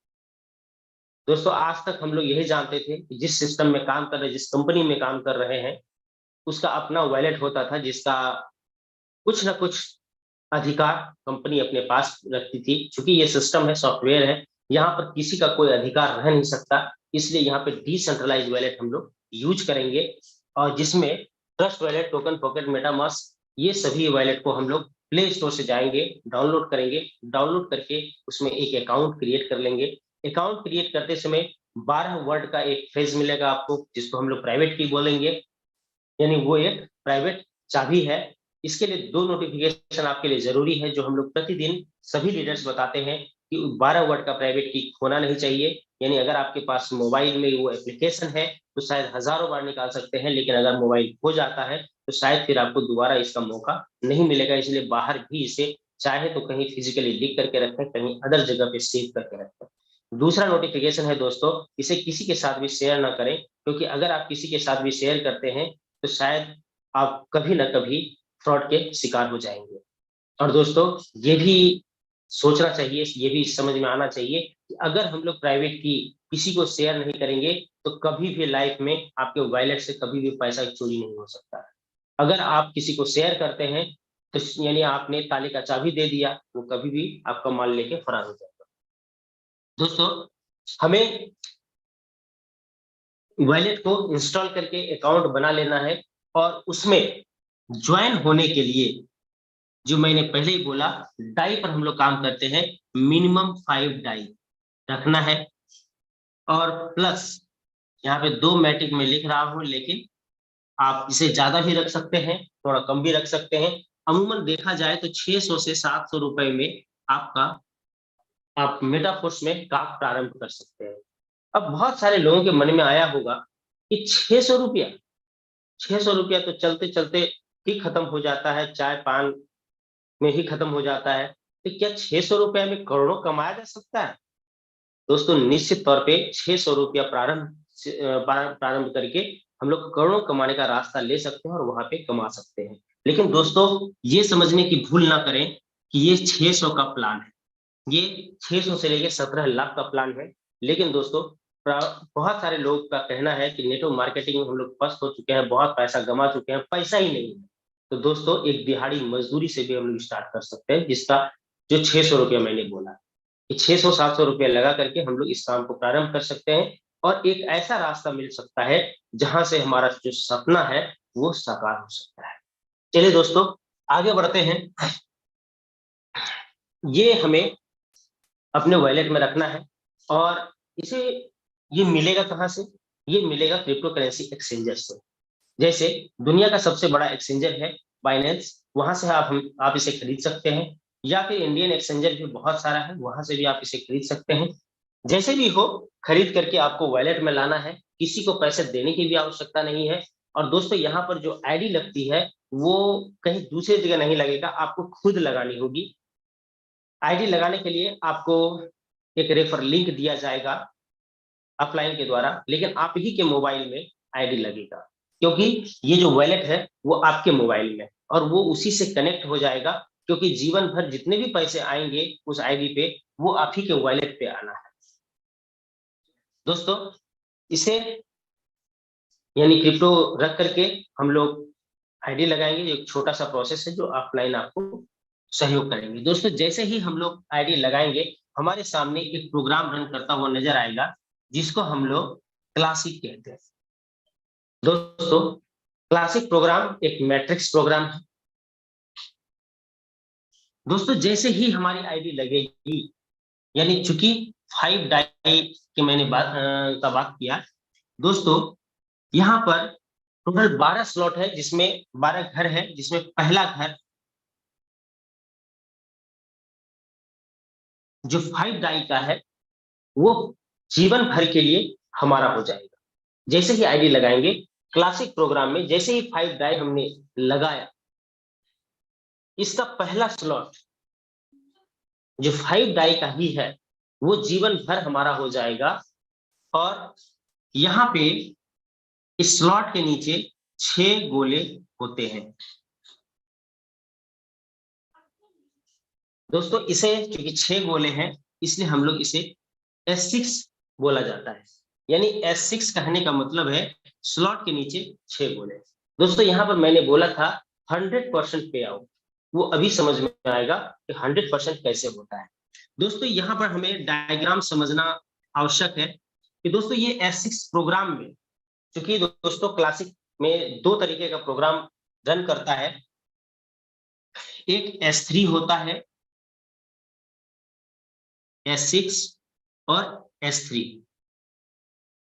दोस्तों आज तक हम लोग यही जानते थे कि जिस सिस्टम में काम कर रहे, जिस कंपनी में काम कर रहे हैं, उसका अपना वॉलेट होता था, जिसका कुछ ना कुछ अधिकार कंपनी अपने पास रखती थी। क्योंकि ये सिस्टम है, सॉफ्टवेयर है, यहाँ पर किसी का कोई अधिकार रह नहीं सकता, इसलिए यहाँ पे डिसेंट्रलाइज वॉलेट हम लोग यूज करेंगे, और जिसमें trust wallet, token pocket, MetaMask, ये सभी वॉलेट को हम लोग प्ले स्टोर से जाएंगे, डाउनलोड करेंगे, डाउनलोड करके उसमें एक अकाउंट क्रिएट कर लेंगे। अकाउंट क्रिएट करते समय 12 वर्ड का एक फ्रेज मिलेगा आपको, जिसको हम लोग प्राइवेट की बोलेंगे, यानी वो एक प्राइवेट चाबी है। इसके लिए 2 नोटिफिकेशन आपके लिए जरूरी है, जो हम लोग प्रतिदिन सभी लीडर्स बताते हैं कि 12 वर्ड का प्राइवेट की होना नहीं चाहिए। यानी अगर आपके पास मोबाइल में वो एप्लीकेशन है तो शायद हजारों बार निकाल सकते हैं, लेकिन अगर मोबाइल खो जाता है तो शायद फिर आपको दोबारा इसका मौका नहीं मिलेगा। इसलिए बाहर भी इसे चाहे तो कहीं फिजिकली लिख करके रखें, कहीं अदर जगह पे सेव करके रखें। दूसरा नोटिफिकेशन है दोस्तों, इसे किसी के साथ भी शेयर ना करें, क्योंकि अगर आप किसी के साथ भी शेयर करते हैं तो शायद आप कभी ना कभी फ्रॉड के शिकार हो जाएंगे। और दोस्तों ये भी सोचना चाहिए, ये भी समझ में आना चाहिए कि अगर हम लोग प्राइवेट की किसी को शेयर नहीं करेंगे तो कभी भी लाइफ में आपके वॉलेट से कभी भी पैसा चोरी नहीं हो सकता। अगर आप किसी को शेयर करते हैं तो यानी आपने ताले का चाबी दे दिया, वो कभी भी आपका माल लेके फरार हो जाएगा। दोस्तों हमें वॉलेट को इंस्टॉल करके अकाउंट बना लेना है, और उसमें ज्वाइन होने के लिए जो मैंने पहले ही बोला, डाई पर हम लोग काम करते हैं, मिनिमम 5 डाई रखना है। और प्लस यहाँ पे 2 मैट्रिक में लिख रहा हूं, लेकिन आप इसे ज्यादा भी रख सकते हैं, थोड़ा कम भी रख सकते हैं। अमूमन देखा जाए तो 600 से 700 रुपए में आपका आप मेटाफोर्स में काम प्रारंभ कर सकते हैं। अब बहुत सारे लोगों के मन में आया होगा कि 600 रुपया, 600 रुपया तो चलते चलते ही खत्म हो जाता है, चाय पान में ही खत्म हो जाता है, तो क्या 600 रुपया में करोड़ों कमाया जा सकता है? दोस्तों निश्चित तौर पे 600 रुपया प्रारंभ करके हम लोग करोड़ों कमाने का रास्ता ले सकते हैं और वहां पे कमा सकते हैं। लेकिन दोस्तों ये समझने की भूल ना करें कि ये 600 का प्लान है, ये 600 से लेके 17 लाख का प्लान है। लेकिन दोस्तों बहुत सारे लोग का कहना है कि नेटवर्क मार्केटिंग में हम लोग फंस हो चुके हैं, बहुत पैसा गंवा चुके हैं, पैसा ही नहीं है। तो दोस्तों एक दिहाड़ी मजदूरी से भी हम लोग स्टार्ट कर सकते हैं, जिसका जो 600 रुपया मैंने बोला कि 600-700 रुपया लगा करके हम लोग इस काम को प्रारंभ कर सकते हैं और एक ऐसा रास्ता मिल सकता है जहां से हमारा जो सपना है वो साकार हो सकता है। चलिए दोस्तों आगे बढ़ते हैं। ये हमें अपने वॉलेट में रखना है और इसे ये मिलेगा कहाँ से? ये मिलेगा क्रिप्टो करेंसी एक्सचेंजर से। जैसे दुनिया का सबसे बड़ा एक्सचेंजर है बाइनेंस, वहां से आप इसे खरीद सकते हैं, या फिर इंडियन एक्सचेंजर भी बहुत सारा है, वहां से भी आप इसे खरीद सकते हैं। जैसे भी हो, खरीद करके आपको वॉलेट में लाना है, किसी को पैसे देने की भी आवश्यकता नहीं है। और दोस्तों यहाँ पर जो आईडी लगती है वो कहीं दूसरी जगह नहीं लगेगा, आपको खुद लगानी होगी। आईडी लगाने के लिए आपको एक रेफर लिंक दिया जाएगा ऑफलाइन के द्वारा, लेकिन आप ही के मोबाइल में आईडी लगेगा, क्योंकि ये जो वॉलेट है वो आपके मोबाइल में और वो उसी से कनेक्ट हो जाएगा, क्योंकि जीवन भर जितने भी पैसे आएंगे उस आईडी पे वो आप ही के वॉलेट पे आना है। दोस्तों इसे यानी क्रिप्टो रख करके हम लोग आईडी लगाएंगे। एक छोटा सा प्रोसेस है जो ऑफलाइन आपको सहयोग करेंगे। दोस्तों जैसे ही हम लोग आईडी लगाएंगे, हमारे सामने एक प्रोग्राम रन करता हुआ नजर आएगा, जिसको हम लोग क्लासिक कहते हैं। दोस्तों क्लासिक प्रोग्राम एक मैट्रिक्स प्रोग्राम है। दोस्तों जैसे ही हमारी आईडी लगेगी, यानी चूंकि 5 डाई की मैंने बात किया, दोस्तों यहाँ पर टोटल 12 स्लॉट है, जिसमें 12 घर है, जिसमें पहला घर जो 5 डाई का है वो जीवन भर के लिए हमारा हो जाएगा। जैसे ही आईडी लगाएंगे क्लासिक प्रोग्राम में, जैसे ही 5 डाई हमने लगाया, इसका पहला स्लॉट जो 5 डाई का ही है वो जीवन भर हमारा हो जाएगा। और यहाँ पे इस स्लॉट के नीचे 6 गोले होते हैं। दोस्तों इसे क्योंकि 6 गोले हैं, इसलिए हम लोग इसे S6 बोला जाता है। यानी S6 कहने का मतलब है स्लॉट के नीचे 6 गोले। दोस्तों यहाँ पर मैंने बोला था 100% पे आउट, वो अभी समझ में आएगा कि 100% कैसे होता है। दोस्तों यहाँ पर हमें डायग्राम समझना आवश्यक है कि दोस्तों ये S6 प्रोग्राम में, क्योंकि दोस्तों क्लासिक में 2 तरीके का प्रोग्राम रन करता है, एक S3 होता है, S6 और S3।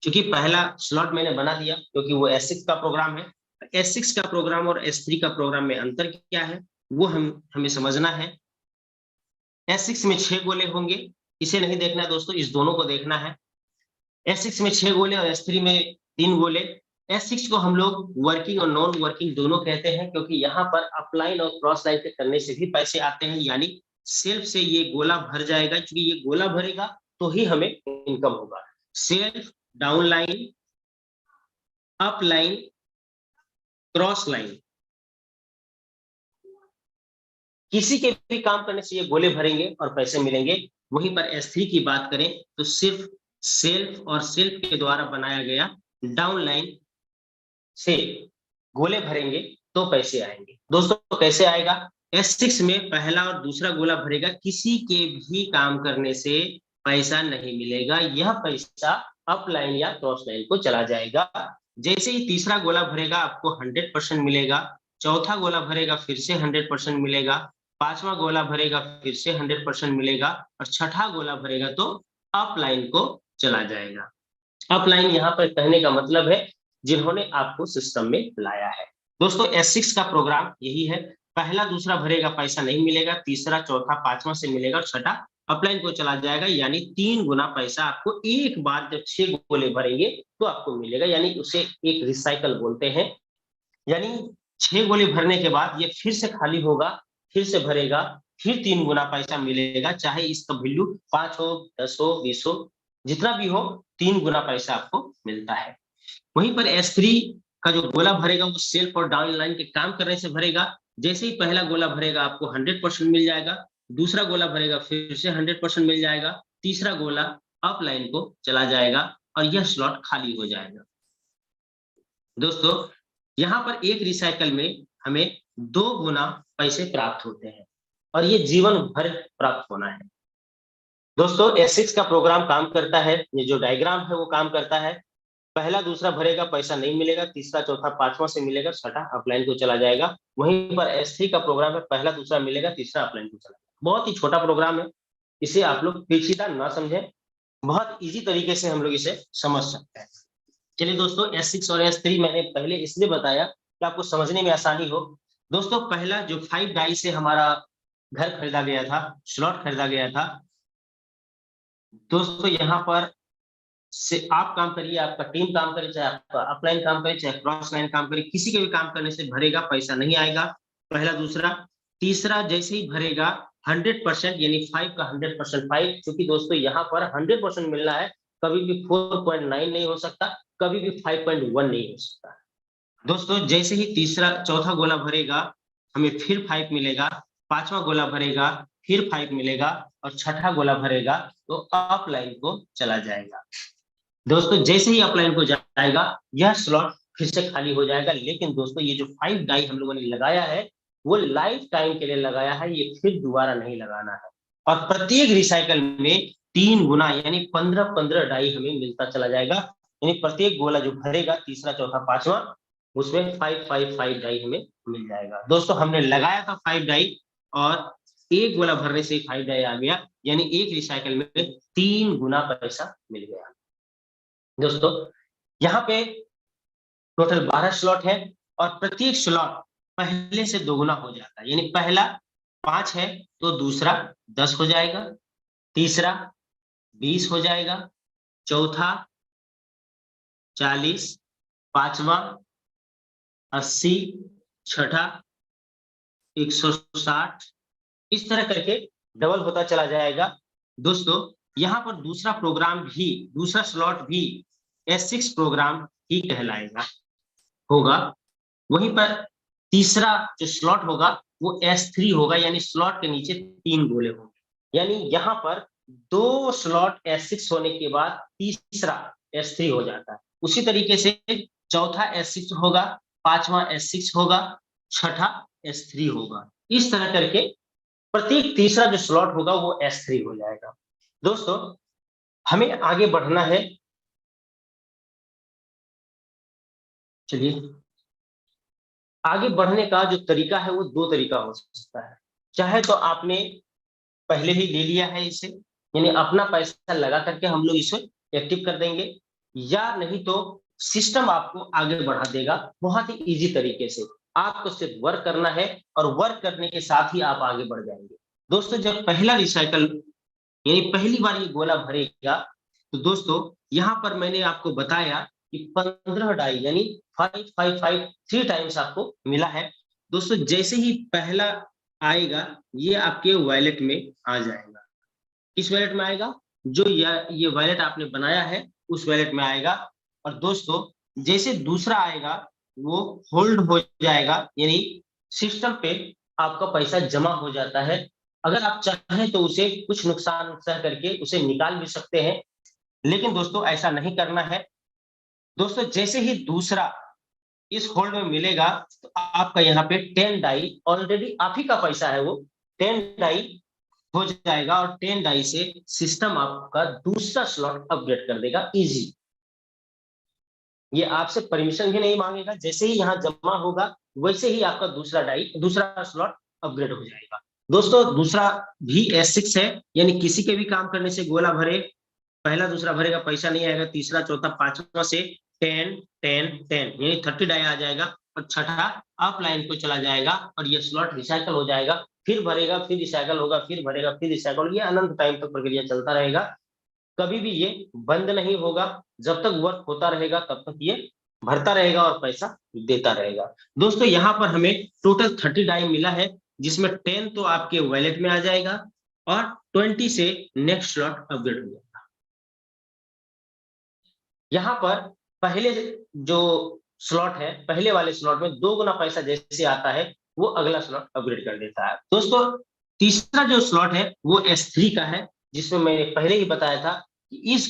क्योंकि पहला स्लॉट मैंने बना दिया क्योंकि वो S6 का प्रोग्राम है। S6 का प्रोग्राम और S3 का प्रोग्राम में अंतर क्या है वो हमें समझना है। S6 में 6 गोले होंगे, इसे नहीं देखना है दोस्तों, इस दोनों को देखना है। S6 में 6 गोले और S3 में 3 गोले। S6 को हम लोग वर्किंग और नॉन वर्किंग दोनों कहते हैं, क्योंकि यहाँ पर अपलाइन और क्रॉस लाइन के करने से भी पैसे आते हैं, यानी सेल्फ से ये गोला भर जाएगा, क्योंकि ये गोला भरेगा तो ही हमें इनकम होगा। Self, down line, up line, cross line, किसी के भी काम करने से ये गोले भरेंगे और पैसे मिलेंगे। वहीं पर S3 की बात करें तो सिर्फ सेल्फ और सेल्फ के द्वारा बनाया गया डाउन लाइन से गोले भरेंगे तो पैसे आएंगे। दोस्तों कैसे आएगा? S6 में पहला और दूसरा गोला भरेगा, किसी के भी काम करने से पैसा नहीं मिलेगा, यह पैसा अप लाइन या क्रॉस लाइन को चला जाएगा। जैसे ही तीसरा गोला भरेगा आपको 100% मिलेगा, चौथा गोला भरेगा फिर से 100% मिलेगा, पांचवा गोला भरेगा फिर से 100% मिलेगा, और छठा गोला भरेगा तो अप लाइन को चला जाएगा। अप लाइन यहाँ पर कहने का मतलब है जिन्होंने आपको सिस्टम में लाया है। दोस्तों S6 का प्रोग्राम यही है, पहला दूसरा भरेगा पैसा नहीं मिलेगा, तीसरा चौथा पांचवा से मिलेगा और छठा अपलाइन को चला जाएगा, यानी 3 गुना पैसा आपको एक बार जब 6 गोले भरेंगे तो आपको मिलेगा, यानी उसे एक रिसाइकल बोलते हैं। यानी 6 गोले भरने के बाद ये फिर से खाली होगा, फिर से भरेगा, फिर 3 गुना पैसा मिलेगा, चाहे इसका वैल्यू 5 हो, 10 हो, 20 हो, जितना भी हो 3 गुना पैसा आपको मिलता है। वहीं पर S3 का जो गोला भरेगा वो सेल्फ और डाउन लाइन के काम करने से भरेगा। जैसे ही पहला गोला भरेगा आपको 100% मिल जाएगा, दूसरा गोला भरेगा फिर से 100% मिल जाएगा, तीसरा गोला अप लाइन को चला जाएगा, और यह स्लॉट खाली हो जाएगा। दोस्तों यहाँ पर एक रिसाइकल में हमें 2 गुना पैसे प्राप्त होते हैं और ये जीवन भर प्राप्त होना है। दोस्तों S6 का प्रोग्राम काम करता है, ये जो डायग्राम है वो काम करता है, पहला दूसरा भरेगा पैसा नहीं मिलेगा, तीसरा चौथा पांचवा से मिलेगा, छठा अपलाइन को चला जाएगा। वहीं पर S3 का प्रोग्राम है, पहला दूसरा मिलेगा, तीसरा अपलाइन को चला जाएगा। बहुत ही छोटा प्रोग्राम है, इसे आप लोग पेचीदा ना समझें, बहुत इजी तरीके से हम लोग इसे समझ सकते हैं। चलिए दोस्तों S6 और S3 मैंने पहले इसलिए बताया कि आपको समझने में आसानी हो। दोस्तों पहला जो 5 डाई से हमारा घर खरीदा गया था, स्लॉट खरीदा गया था, दोस्तों यहाँ पर से आप काम करिए, आपका टीम काम करे, चाहे आपका अपलाइन काम करे, चाहे क्रॉस लाइन काम करे, किसी के भी काम करने से भरेगा, पैसा नहीं आएगा, पहला दूसरा। तीसरा जैसे ही भरेगा 100% यानी 5 का 100% 5, क्योंकि दोस्तों यहाँ पर 100% मिलना है, कभी भी 4.9 नहीं हो सकता, कभी भी 5.1 नहीं हो सकता। दोस्तों जैसे ही तीसरा चौथा गोला भरेगा हमें फिर 5 मिलेगा, पांचवा गोला भरेगा फिर 5 मिलेगा और छठा गोला भरेगा तो अपलाइन को चला जाएगा। दोस्तों जैसे ही अपलाइन को जाएगा यह स्लॉट फिर से खाली हो जाएगा। लेकिन दोस्तों ये जो 5 डाई हम लोगों ने लगाया है वो लाइफ टाइम के लिए लगाया है, ये फिर दोबारा नहीं लगाना है। और प्रत्येक रिसाइकल में 3 गुना यानी 15-15 डाई हमें मिलता चला जाएगा, यानी प्रत्येक गोला जो भरेगा तीसरा चौथा पांचवा उसमें 5 डाई हमें मिल जाएगा। दोस्तों हमने लगाया था 5 डाई और एक गोला भरने से 5 डाई आ गया, यानी एक रिसाइकल में 3 गुना पैसा मिल गया। दोस्तों यहाँ पे टोटल 12 स्लॉट है और प्रत्येक स्लॉट पहले से 2 गुना हो जाता है, यानी पहला 5 है तो दूसरा 10 हो जाएगा, तीसरा 20 हो जाएगा, चौथा 40, पांचवा 80, छठा 160, इस तरह करके डबल होता चला जाएगा। दोस्तों यहाँ पर दूसरा प्रोग्राम भी, दूसरा स्लॉट भी S6 प्रोग्राम ही कहलाएगा होगा। वहीं पर तीसरा जो स्लॉट होगा वो S3 होगा, यानी स्लॉट के नीचे 3 गोले होंगे, यानी यहाँ पर 2 स्लॉट S6 होने के बाद तीसरा S3 हो जाता है। उसी तरीके से चौथा S6 होगा, पांचवा S6 होगा, छठा S3 होगा, इस तरह करके प्रत्येक तीसरा जो स्लॉट होगा वो S3 हो जाएगा। दोस्तों हमें आगे बढ़ना है, चलिए आगे बढ़ने का जो तरीका है वो 2 तरीका हो सकता है। चाहे तो आपने पहले ही ले लिया है इसे, यानी अपना पैसा लगा करके हम लोग इसे एक्टिव कर देंगे, या नहीं तो सिस्टम आपको आगे बढ़ा देगा बहुत ही इजी तरीके से। आपको सिर्फ वर्क करना है और वर्क करने के साथ ही आप आगे बढ़ जाएंगे। दोस्तों जब पहला रिसाइकल यानी पहली बार ये गोला भरेगा तो दोस्तों यहाँ पर मैंने आपको बताया कि 15 डाई यानी 5 3 टाइम्स आपको मिला है। दोस्तों जैसे ही पहला आएगा ये आपके वॉलेट में आ जाएगा। किस वॉलेट में आएगा? जो ये वॉलेट आपने बनाया है उस वॉलेट में आएगा। और दोस्तों जैसे दूसरा आएगा वो होल्ड हो जाएगा, यानी सिस्टम पे आपका पैसा जमा हो जाता है। अगर आप चाहें तो उसे कुछ नुकसान सह करके उसे निकाल भी सकते हैं, लेकिन दोस्तों ऐसा नहीं करना है। दोस्तों जैसे ही दूसरा इस होल्ड में मिलेगा तो आपका यहाँ पे 10 डाई ऑलरेडी आप ही का पैसा है, वो 10 डाई हो जाएगा और 10 डाई से सिस्टम आपका दूसरा स्लॉट अपग्रेड कर देगा इजी। ये आपसे परमिशन भी नहीं मांगेगा, जैसे ही यहाँ जमा होगा वैसे ही आपका दूसरा स्लॉट अपग्रेड हो जाएगा। दोस्तों दूसरा भी S6 है, यानी किसी के भी काम करने से गोला भरे, पहला दूसरा भरेगा पैसा नहीं आएगा, तीसरा चौथा पांचवा से 10 10 10 यानी 30 डाई आ जाएगा और छठा अप लाइन को चला जाएगा और ये स्लॉट रिसाइकल हो जाएगा, फिर भरेगा फिर रिसाइकल होगा, फिर भरेगा फिर रिसाइकल, ये अनंत टाइम तक प्रक्रिया चलता रहेगा, कभी भी ये बंद नहीं होगा। जब तक वर्क होता रहेगा तब तक ये भरता रहेगा और पैसा देता रहेगा। दोस्तों यहाँ पर हमें टोटल 30 डाई मिला है, जिसमें 10 तो आपके वॉलेट में आ जाएगा और 20 से नेक्स्ट स्लॉट अपग्रेड हो जाएगा। यहाँ पर पहले जो स्लॉट है, पहले वाले स्लॉट में 2 गुना पैसा जैसे आता है वो अगला स्लॉट अपग्रेड कर देता है। दोस्तों तीसरा जो स्लॉट है वो S3 का है, जिसमें मैंने पहले ही बताया था कि इस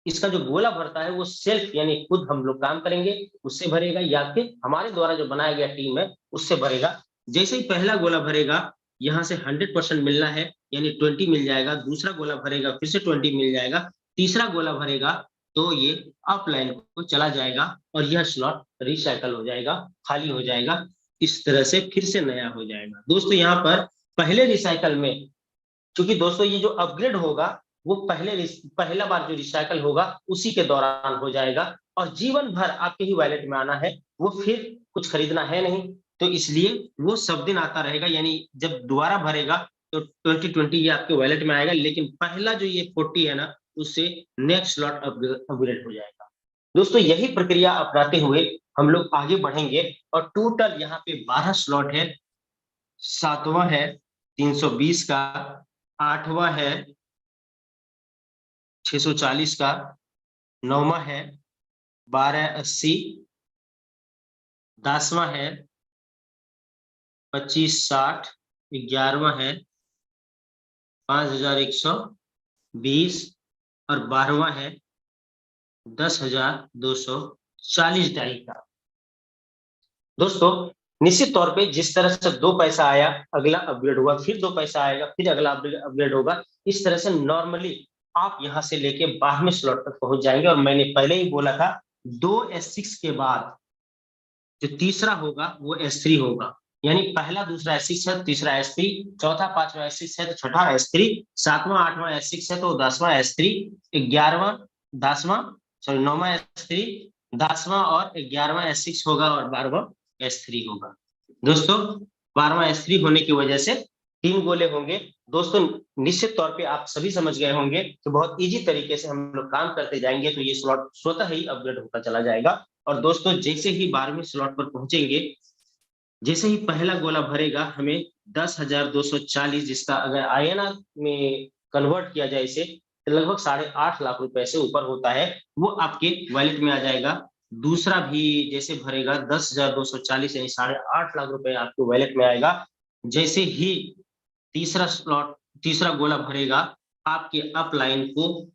इसका जो गोला भरता है वो सेल्फ यानी खुद हम लोग काम करेंगे उससे भरेगा, या फिर हमारे द्वारा जो बनाया गया टीम है उससे भरेगा। जैसे ही पहला गोला भरेगा, यहाँ से 100% मिलना है यानी 20 मिल जाएगा, दूसरा गोला भरेगा फिर से 20 मिल जाएगा, तीसरा गोला भरेगा तो ये अपलाइन को चला जाएगा और यह स्लॉट रिसाइकल हो जाएगा, खाली हो जाएगा, इस तरह से फिर से नया हो जाएगा। दोस्तों यहाँ पर पहले रिसाइकल में, क्योंकि दोस्तों ये जो अपग्रेड होगा वो पहला बार जो रिसाइकल होगा उसी के दौरान हो जाएगा और जीवन भर आपके ही वॉलेट में आना है, वो फिर कुछ खरीदना है नहीं, तो इसलिए वो सब दिन आता रहेगा। यानी जब दोबारा भरेगा तो 2020 ये आपके वॉलेट में आएगा, लेकिन पहला जो ये 40 है ना उससे नेक्स्ट स्लॉट अपग्रेड हो जाएगा। दोस्तों यही प्रक्रिया अपनाते हुए हम लोग आगे बढ़ेंगे और टोटल यहाँ पे 12 स्लॉट है। सातवां है 320 का, आठवां है 640 का, नौवां है 1280, 10वां है 2560, 11वां है 5120 और 12वां है 10,240 डाई का। दोस्तों निश्चित तौर पे जिस तरह से 2 पैसा आया अगला अपग्रेड हुआ, फिर 2 पैसा आएगा फिर अगला अपग्रेड होगा, इस तरह से नॉर्मली आप यहाँ से लेके 12वें स्लॉट तक पहुंच जाएंगे। और मैंने पहले ही बोला था 2 S6 के बाद जो तीसरा होगा वो S3 होगा, यानी पहला दूसरा S6 है, तीसरा S3, चौथा पांचवा S6 है तो छठा S3, सातवां आठवां S6 है तो 10वां S3, 11वां 10वां सॉरी 9वां S3, 10वां और 11वां S6 होगा और 12वां S3 होगा। दोस्तों 12वां S3 होने की वजह से 3 गोले होंगे। दोस्तों निश्चित तौर पे आप सभी समझ गए होंगे कि बहुत इजी तरीके से हम लोग काम करते जाएंगे तो ये स्लॉट स्वतः ही अपग्रेड होता चला जाएगा। और दोस्तों जैसे ही 12वें स्लॉट पर पहुंचेंगे, जैसे ही पहला गोला भरेगा हमें 10,240, जिसका अगर INR में कन्वर्ट किया जाए इसे तो लगभग 8.5 लाख रुपए से ऊपर होता है, वो आपके वॉलेट में आ जाएगा। दूसरा भी जैसे भरेगा 10,240 यानी 8.5 लाख रुपए आपके वॉलेट में आएगा। जैसे ही तीसरा गोला भरेगा आपके अपलाइन को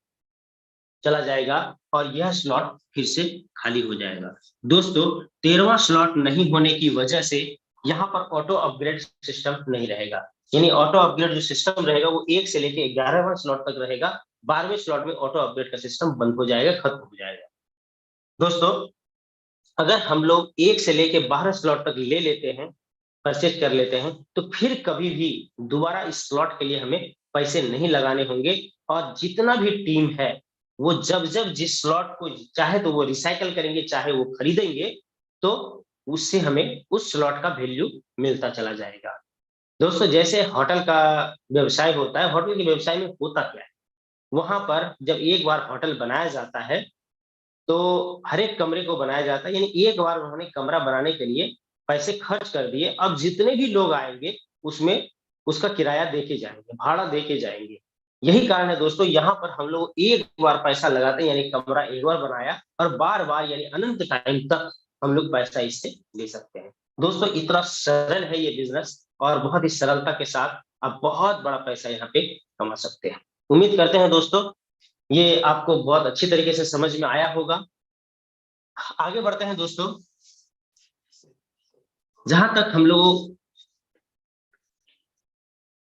चला जाएगा और यह स्लॉट फिर से खाली हो जाएगा। दोस्तों 13वां स्लॉट नहीं होने की वजह से यहाँ पर ऑटो अपग्रेड सिस्टम नहीं रहेगा, यानी ऑटो अपग्रेड जो सिस्टम रहेगा वो 1 से लेके 11वां स्लॉट तक रहेगा। 12वें स्लॉट में ऑटो अपग्रेड का सिस्टम बंद हो जाएगा, खत्म हो जाएगा। दोस्तों अगर हम लोग 1 से लेके 12 स्लॉट तक ले लेते हैं, परचेज कर लेते हैं, तो फिर कभी भी दोबारा इस स्लॉट के लिए हमें पैसे नहीं लगाने होंगे। और जितना भी टीम है वो जब जब जिस स्लॉट को चाहे तो वो रिसाइकल करेंगे चाहे वो खरीदेंगे, तो उससे हमें उस स्लॉट का वैल्यू मिलता चला जाएगा। दोस्तों जैसे होटल का व्यवसाय होता है, होटल के व्यवसाय में होता क्या है, वहां पर जब एक बार होटल बनाया जाता है तो हर एक कमरे को बनाया जाता है, यानी एक बार उन्होंने कमरा बनाने के लिए पैसे खर्च कर दिए, अब जितने भी लोग आएंगे उसमें उसका किराया देके जाएंगे, भाड़ा देके जाएंगे। यही कारण है दोस्तों यहाँ पर हम लोग एक बार पैसा लगाते हैं, यानी कमरा एक बार बनाया और बार बार यानी अनंत टाइम तक हम लोग पैसा इससे ले सकते हैं। दोस्तों इतना सरल है ये बिजनेस और बहुत ही सरलता के साथ आप बहुत बड़ा पैसा यहाँ पे कमा सकते हैं। उम्मीद करते हैं दोस्तों ये आपको बहुत अच्छी तरीके से समझ में आया होगा। आगे बढ़ते हैं दोस्तों, जहां तक हम लोग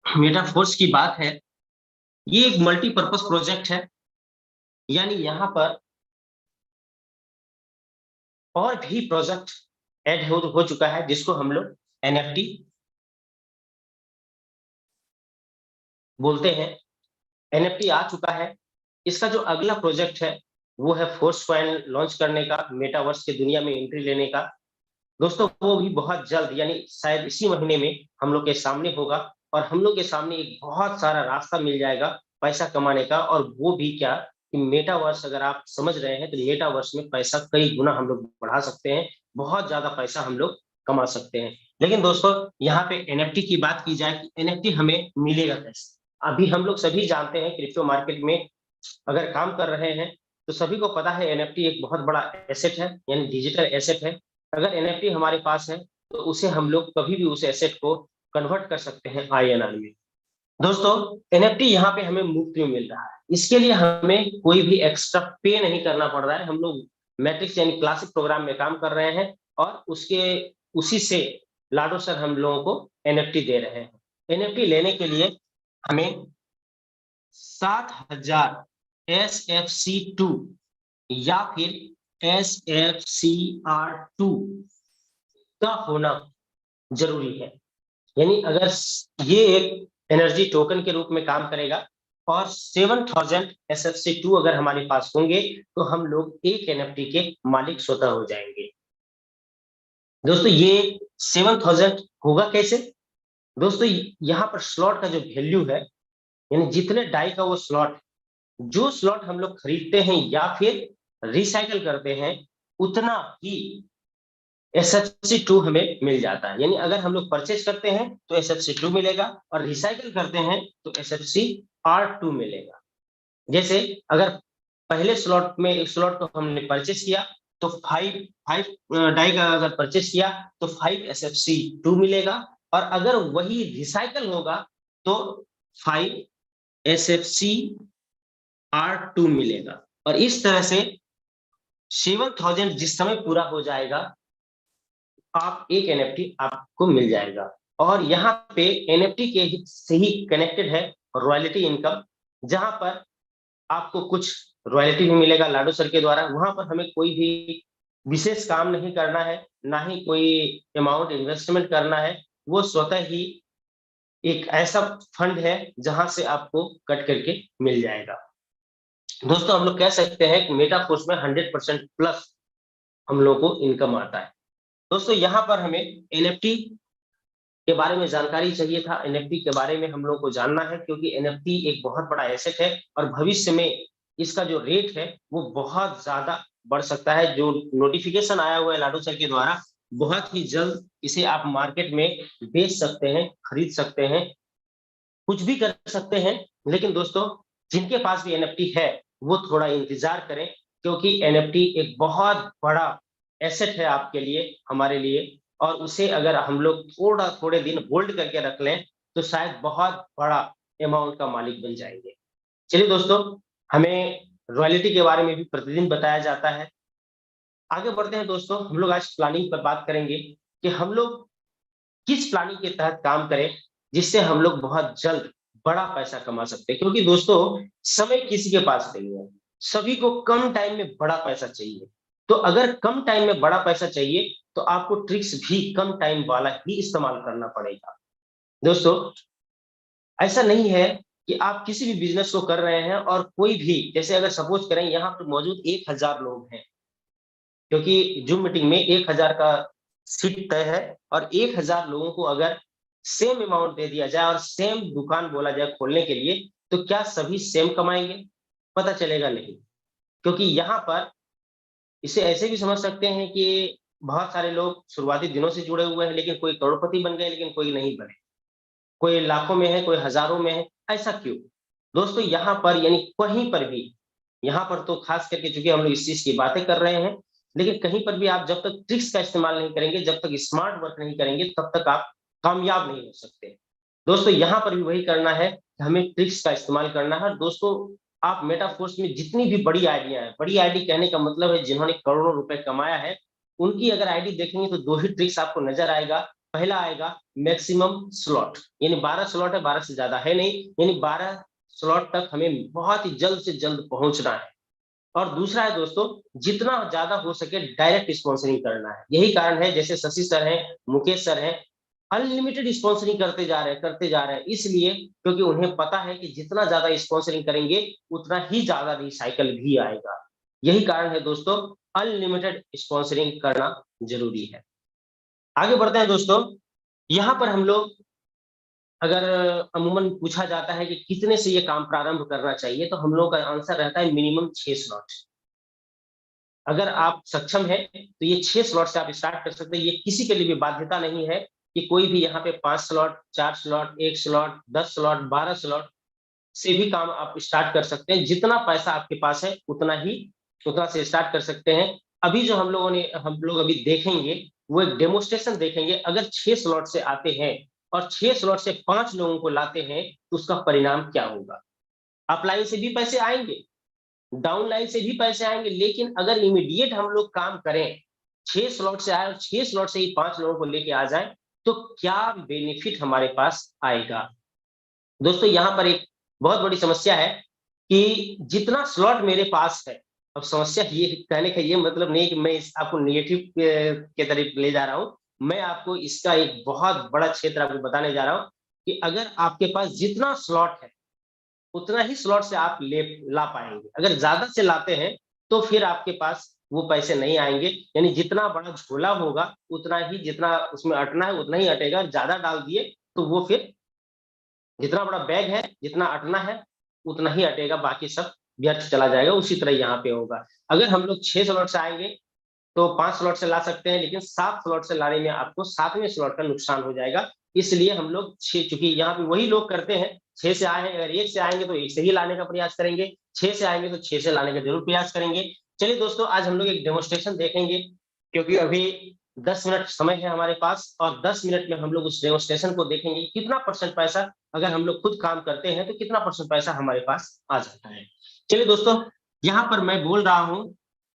मेटाफोर्स की बात है, ये एक मल्टीपर्पज प्रोजेक्ट है, यानी यहां पर और भी प्रोजेक्ट ऐड हो चुका है जिसको हम लोग NFT बोलते हैं। NFT आ चुका है, इसका जो अगला प्रोजेक्ट है वो है फोर्स कॉइन लॉन्च करने का, मेटावर्स की दुनिया में एंट्री लेने का। दोस्तों वो भी बहुत जल्द यानी शायद इसी महीने में हम लोग के सामने होगा और हम लोग के सामने एक बहुत सारा रास्ता मिल जाएगा पैसा कमाने का। और वो भी क्या कि मेटावर्स, अगर आप समझ रहे हैं तो मेटावर्स में पैसा कई गुना हम लोग बढ़ा सकते हैं, बहुत ज्यादा पैसा हम लोग कमा सकते हैं। लेकिन दोस्तों यहाँ पे NFT की बात की जाए कि NFT हमें मिलेगा कैसे। अभी हम लोग सभी जानते हैं क्रिप्टो मार्केट में अगर काम कर रहे हैं तो सभी को पता है NFT एक बहुत बड़ा एसेट है, यानी डिजिटल एसेट है। अगर NFT हमारे पास है तो उसे हम लोग कभी भी उस एसेट को कन्वर्ट कर सकते हैं INR में। दोस्तों एनएफटी यहाँ पे हमें मुफ्त में मिल रहा है, इसके लिए हमें कोई भी एक्स्ट्रा पे नहीं करना पड़ रहा है। हम लोग मैट्रिक्स यानी क्लासिक प्रोग्राम में काम कर रहे हैं और उसके उसी से लाडो सर हम लोगों को एनएफटी दे रहे हैं। एनएफटी लेने के लिए हमें 7,000 SFC2 या फिर SFCR2 का होना जरूरी है। यानी अगर ये एक एनर्जी टोकन के रूप में काम करेगा और 7,000 SFC2 अगर हमारे पास होंगे तो हम लोग एक एनएफटी के मालिक स्वतः हो जाएंगे। दोस्तों ये 7,000 होगा कैसे? दोस्तों यहाँ पर स्लॉट का जो वैल्यू है, यानी जितने डाई का वो स्लॉट, जो स्लॉट हम लोग खरीदते हैं या फिर रिसाइकल करते हैं, उतना ही SFC2 हमें मिल जाता है। यानी अगर हम लोग परचेज करते हैं तो SFC2 मिलेगा और रिसाइकल करते हैं तो SFCR2 मिलेगा। जैसे अगर पहले स्लॉट में एक स्लॉट को हमने परचेज किया तो 5 डाई का अगर परचेज किया तो 5 SFC2 मिलेगा, और अगर वही रिसाइकल होगा तो 5 SFCR2 मिलेगा। और इस तरह से 7,000 जिस समय पूरा हो जाएगा, आप एक एनएफटी आपको मिल जाएगा। और यहाँ पे एनएफटी के से ही कनेक्टेड है रॉयल्टी इनकम, जहां पर आपको कुछ रॉयल्टी भी मिलेगा लाडो सर के द्वारा। वहां पर हमें कोई भी विशेष काम नहीं करना है, ना ही कोई अमाउंट इन्वेस्टमेंट करना है। वो स्वतः ही एक ऐसा फंड है जहां से आपको कट करके मिल जाएगा। दोस्तों हम लोग कह सकते हैं कि मेटाफोर्स में 100% प्लस हम लोग को इनकम आता है। दोस्तों यहाँ पर हमें एनएफटी के बारे में जानकारी चाहिए था, एनएफटी के बारे में हम लोग को जानना है, क्योंकि एनएफटी एक बहुत बड़ा एसेट है और भविष्य में इसका जो रेट है वो बहुत ज्यादा बढ़ सकता है। जो नोटिफिकेशन आया हुआ है लाडो सर के द्वारा, बहुत ही जल्द इसे आप मार्केट में बेच सकते हैं, खरीद सकते हैं, कुछ भी कर सकते हैं। लेकिन दोस्तों जिनके पास भी एनएफटी है वो थोड़ा इंतजार करें, क्योंकि एनएफटी एक बहुत बड़ा एसेट है आपके लिए, हमारे लिए, और उसे अगर हम लोग थोड़े दिन होल्ड करके रख लें तो शायद बहुत बड़ा अमाउंट का मालिक बन जाएंगे। चलिए दोस्तों, हमें रॉयल्टी के बारे में भी प्रतिदिन बताया जाता है। आगे बढ़ते हैं दोस्तों, हम लोग आज प्लानिंग पर बात करेंगे कि हम लोग किस प्लानिंग के तहत काम करें जिससे हम लोग बहुत जल्द बड़ा पैसा कमा सकते हैं। क्योंकि दोस्तों समय किसी के पास नहीं है, सभी को कम टाइम में बड़ा पैसा चाहिए। तो अगर कम टाइम में बड़ा पैसा चाहिए तो आपको ट्रिक्स भी कम टाइम वाला ही इस्तेमाल करना पड़ेगा। दोस्तों ऐसा नहीं है कि आप किसी भी बिजनेस को कर रहे हैं और कोई भी, जैसे अगर सपोज करें यहाँ पर मौजूद 1,000 लोग हैं, क्योंकि जूम मीटिंग में 1,000 का सीट तय है, और 1,000 लोगों को अगर सेम अमाउंट दे दिया जाए और सेम दुकान बोला जाए खोलने के लिए, तो क्या सभी सेम कमाएंगे? पता चलेगा नहीं। क्योंकि यहाँ पर इसे ऐसे भी समझ सकते हैं कि बहुत सारे लोग शुरुआती दिनों से जुड़े हुए हैं, लेकिन कोई करोड़पति बन गए लेकिन कोई नहीं बने, कोई लाखों में है, कोई हजारों में है। ऐसा क्यों? दोस्तों यहाँ पर यानी कहीं पर भी, यहाँ पर तो खास करके चूंकि हम लोग इस चीज की बातें कर रहे हैं, लेकिन कहीं पर भी आप जब तक ट्रिक्स का इस्तेमाल नहीं करेंगे, जब तक स्मार्ट वर्क नहीं करेंगे, तब तक आप कामयाब नहीं हो सकते। दोस्तों यहाँ पर भी वही करना है, हमें ट्रिक्स का इस्तेमाल करना है। दोस्तों आप मेटाफोर्स में जितनी भी बड़ी आइडिया है, बड़ी आईडी कहने का मतलब है जिन्होंने करोड़ों रुपए कमाया है, उनकी अगर आईडी देखेंगे तो दो ही ट्रिक्स आपको नजर आएगा। पहला आएगा मैक्सिमम स्लॉट, यानी 12 स्लॉट है, 12 से ज्यादा है नहीं, यानी 12 स्लॉट तक हमें बहुत ही जल्द से जल्द पहुंचना है। और दूसरा है दोस्तों, जितना ज्यादा हो सके डायरेक्ट स्पॉन्सरिंग करना है। यही कारण है जैसे शशि सर हैं, मुकेश सर हैं, अनलिमिटेड स्पॉन्सरिंग करते जा रहे हैं, इसलिए क्योंकि उन्हें पता है कि जितना ज्यादा स्पॉन्सरिंग करेंगे उतना ही ज्यादा रिसाइकल भी आएगा। यही कारण है दोस्तों, अनलिमिटेड स्पॉन्सरिंग करना जरूरी है। आगे बढ़ते हैं दोस्तों, यहाँ पर हम लोग अगर अमूमन पूछा जाता है कि कितने से ये काम प्रारंभ करना चाहिए, तो हम लोग का आंसर रहता है मिनिमम 6 स्लॉट। अगर आप सक्षम हैं तो ये 6 स्लॉट से आप स्टार्ट कर सकते हैं। ये किसी के लिए भी बाध्यता नहीं है कि कोई भी यहाँ पे 5 slot, 4 slot, 1 slot, 10 slot, 12 slot से भी काम आप स्टार्ट कर सकते हैं। जितना पैसा आपके पास है उतना से स्टार्ट कर सकते हैं। अभी जो हम लोग अभी देखेंगे वो एक डेमोस्ट्रेशन देखेंगे। अगर 6 स्लॉट से आते हैं और 6 स्लॉट से 5 लोगों को लाते हैं तो उसका परिणाम क्या होगा? अपलाइन से भी पैसे आएंगे, डाउनलाइन से भी पैसे आएंगे, लेकिन अगर इमीडिएट हम लोग काम करें, 6 स्लॉट से आए और 6 स्लॉट से ही 5 लोगों को लेके आ जाए, तो क्या बेनिफिट हमारे पास आएगा? दोस्तों यहाँ पर एक बहुत बड़ी समस्या है कि जितना स्लॉट मेरे पास है, अब समस्या ये कहने का ये मतलब नहीं कि मैं आपको नेगेटिव के तरफ ले जा रहा हूँ, मैं आपको इसका एक बहुत बड़ा क्षेत्र आपको बताने जा रहा हूँ कि अगर आपके पास जितना स्लॉट है उतना ही स्लॉट से आप ला पाएंगे। अगर ज्यादा से लाते हैं तो फिर आपके पास वो पैसे नहीं आएंगे, यानी जितना बड़ा झोला होगा उतना ही, जितना उसमें अटना है उतना ही अटेगा। ज्यादा डाल दिए तो वो फिर जितना बड़ा बैग है, जितना अटना है उतना ही अटेगा, बाकी सब व्यर्थ चला जाएगा। उसी तरह यहाँ पे होगा। अगर हम लोग 6 स्लॉट से आएंगे तो 5 स्लॉट से ला सकते हैं, लेकिन 7 स्लॉट से लाने में आपको 7वें स्लॉट का नुकसान हो जाएगा। इसलिए हम लोग 6, चूंकि यहाँ पे वही लोग करते हैं, 6 से आए हैं, अगर 1 से आएंगे तो 1 से ही लाने का प्रयास करेंगे, 6 से आएंगे तो 6 से लाने का जरूर प्रयास करेंगे। चलिए दोस्तों, आज हम लोग एक डेमोस्ट्रेशन देखेंगे, क्योंकि अभी 10 मिनट समय है हमारे पास, और 10 मिनट में हम लोग उस डेमोस्ट्रेशन को देखेंगे कितना परसेंट पैसा, अगर हम लोग खुद काम करते हैं तो कितना परसेंट पैसा हमारे पास आ जाता है। चलिए दोस्तों, यहाँ पर मैं बोल रहा हूं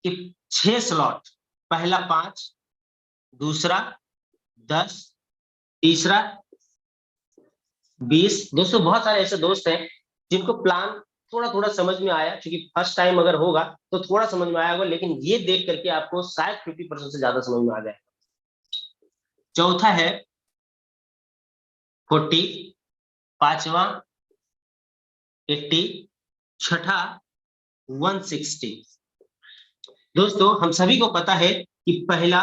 कि 6 स्लॉट, पहला 5, दूसरा 10, तीसरा 20। दोस्तों बहुत सारे ऐसे दोस्त हैं जिनको प्लान थोड़ा थोड़ा समझ में आया, क्योंकि फर्स्ट टाइम अगर होगा तो थोड़ा समझ में आया होगा, लेकिन ये देख करके आपको शायद 50% से ज्यादा समझ में आ जाए। चौथा है 40, पांचवा 80, छठा 160। दोस्तों हम सभी को पता है कि पहला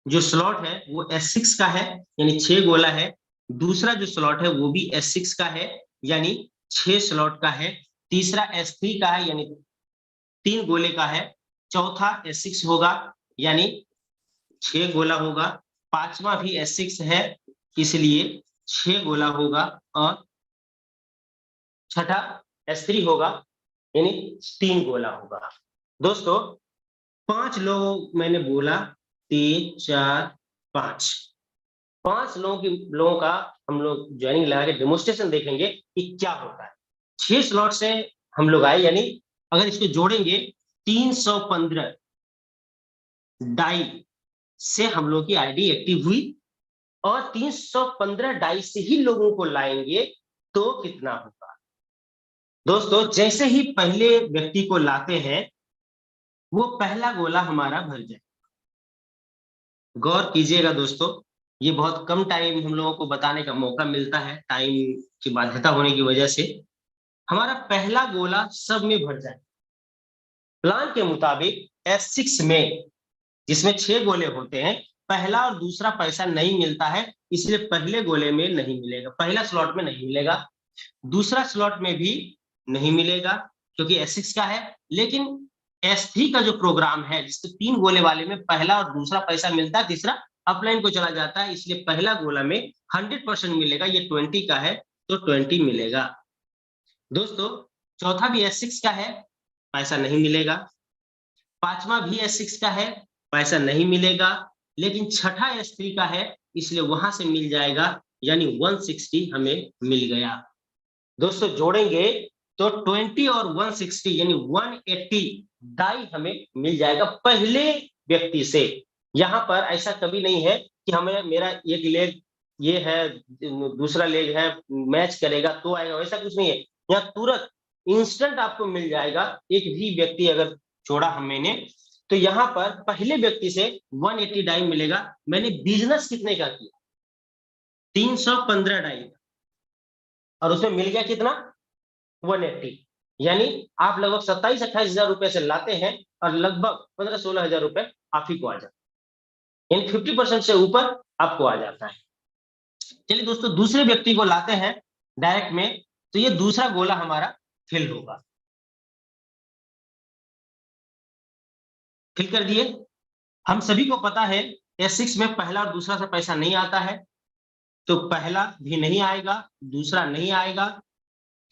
जो स्लॉट है वो S6 का है, यानी 6 गोला है। दूसरा जो स्लॉट है वो भी S6 का है, यानी 6 स्लॉट का है। तीसरा S3 का है, यानी 3 गोले का है। चौथा S6 होगा, यानी 6 गोला होगा। पांचवा भी S6 है, इसलिए 6 गोला होगा। और छठा S3 होगा, यानी 3 गोला होगा। दोस्तों 5 लोग मैंने बोला, 3, 4, 5 लोगों का हम लोग ज्वाइनिंग लगा के डेमोस्ट्रेशन देखेंगे कि क्या होता है। 6 स्लॉट से हम लोग आए, यानी अगर इसको जोड़ेंगे 315 डाई से हम लोग की आईडी एक्टिव हुई, और 315 डाई से ही लोगों को लाएंगे तो कितना होगा। दोस्तों जैसे ही पहले व्यक्ति को लाते हैं वो पहला गोला हमारा भर जाए। गौर कीजिएगा दोस्तों, ये बहुत कम टाइम हम लोगों को बताने का मौका मिलता है, टाइम की बाध्यता होने की वजह से। हमारा पहला गोला सब में भर जाए। प्लान के मुताबिक S6 में, जिसमें 6 गोले होते हैं, पहला और दूसरा पैसा नहीं मिलता है, इसलिए पहले गोले में नहीं मिलेगा, पहला स्लॉट में नहीं मिलेगा। दूसरा स्लॉट में भी नहीं मिलेगा क्योंकि S6 का है। लेकिन S3 का जो प्रोग्राम है, जिसके 3 गोले वाले में पहला और दूसरा पैसा मिलता है, तीसरा अपलाइन को चला जाता है, इसलिए पहला गोला में 100% मिलेगा। ये 20 का है तो 20 मिलेगा। दोस्तों चौथा भी S6 का है, पैसा नहीं मिलेगा। पांचवा भी S6 का है, पैसा नहीं मिलेगा। लेकिन छठा S3 का है, इसलिए वहां से मिल जाएगा, यानी 160 हमें मिल गया। दोस्तों जोड़ेंगे तो 20 और 160 यानी 180 डाई हमें मिल जाएगा पहले व्यक्ति से। यहाँ पर ऐसा कभी नहीं है कि हमें मेरा एक लेग ये है, दूसरा लेग है, मैच करेगा तो आएगा, वैसा कुछ नहीं है। यहाँ तुरंत इंस्टेंट आपको मिल जाएगा। एक भी व्यक्ति अगर जोड़ा हमने तो यहाँ पर पहले व्यक्ति से 180 डाई मिलेगा। मैंने बिजनेस कितने का किया? 315 डाई, और उसमें मिल गया कितना? 180। यानी आप लगभग 27-28 हजार रुपए से लाते हैं और लगभग 15-16 हजार रुपए आप ही को आ जाता है, यानी 50% से ऊपर आपको आ जाता है। चलिए दोस्तों दूसरे व्यक्ति को लाते हैं डायरेक्ट में, तो ये दूसरा गोला हमारा फिल होगा। फिल कर दिए। हम सभी को पता है S6 में पहला और दूसरा से पैसा नहीं आता है, तो पहला भी नहीं आएगा, दूसरा नहीं आएगा,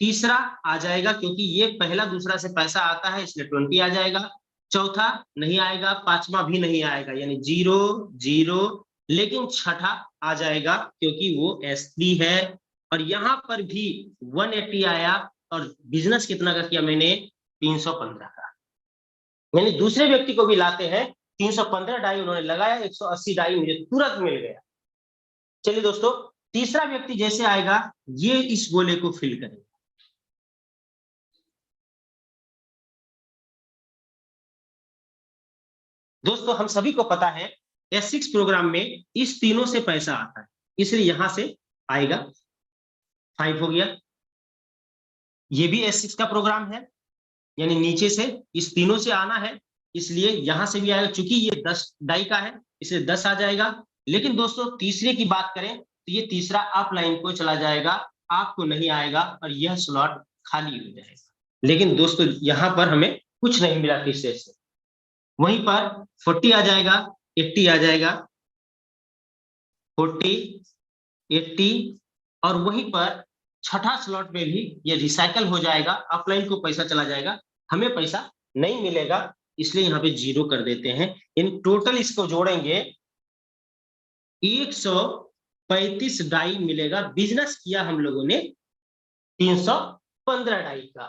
तीसरा आ जाएगा क्योंकि ये पहला दूसरा से पैसा आता है, इसलिए 20 आ जाएगा। चौथा नहीं आएगा, पांचवा भी नहीं आएगा, यानी 0, 0, लेकिन छठा आ जाएगा क्योंकि वो S3 है। और यहां पर भी 180 आया और बिजनेस कितना का किया मैंने, 315 का। यानी दूसरे व्यक्ति को भी लाते हैं, 315 डाई उन्होंने लगाया, 180 डाई मुझे तुरंत मिल गया। चलिए दोस्तों, तीसरा व्यक्ति जैसे आएगा, ये इस गोले को फिल करेगा। दोस्तों हम सभी को पता है S6 प्रोग्राम में इस तीनों से पैसा आता है, इसलिए यहां से आएगा, 5 हो गया। ये भी S6 का प्रोग्राम है, यानी नीचे से इस तीनों से आना है, इसलिए यहां से भी आएगा। चूंकि ये 10 डाई का है, इसलिए 10 आ जाएगा। लेकिन दोस्तों तीसरे की बात करें तो ये तीसरा अप लाइन को चला जाएगा, आपको नहीं आएगा और यह स्लॉट खाली हो जाएगा। लेकिन दोस्तों यहां पर हमें कुछ नहीं मिला तीसरे से, वहीं पर 40 आ जाएगा, 80 आ जाएगा, 40, 80, और वहीं पर छठा स्लॉट में भी ये रिसाइकल हो जाएगा, अपलाइन को पैसा चला जाएगा, हमें पैसा नहीं मिलेगा, इसलिए यहाँ पे 0 कर देते हैं। इन टोटल इसको जोड़ेंगे 135 डाई मिलेगा। बिजनेस किया हम लोगों ने 315 डाई का।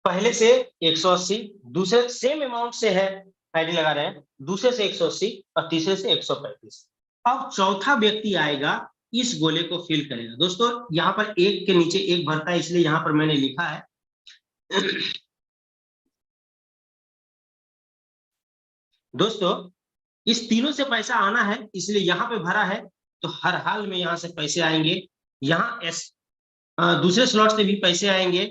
पहले से 180, दूसरे सेम अमाउंट से है, आईडी लगा रहे हैं, दूसरे से 180 और तीसरे से 135। अब चौथा व्यक्ति आएगा, इस गोले को फिल करेगा। दोस्तों यहाँ पर एक के नीचे एक भरता है, इसलिए यहाँ पर मैंने लिखा है दोस्तों इस तीनों से पैसा आना है, इसलिए यहाँ पे भरा है, तो हर हाल में यहाँ से पैसे आएंगे। यहाँ दूसरे स्लॉट से भी पैसे आएंगे।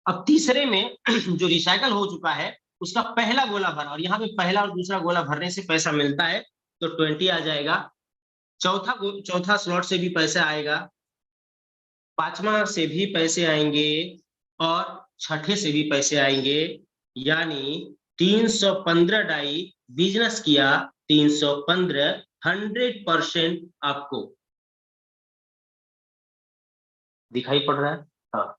अब तीसरे में जो रिसाइकल हो चुका है उसका पहला गोला भरा, और यहाँ पे पहला और दूसरा गोला भरने से पैसा मिलता है, तो 20 आ जाएगा। चौथा स्लॉट से भी पैसा आएगा, पांचवा से भी पैसे आएंगे और छठे से भी पैसे आएंगे। यानी 315 डाई बिजनेस किया, 315, 100% आपको दिखाई पड़ रहा है। हाँ,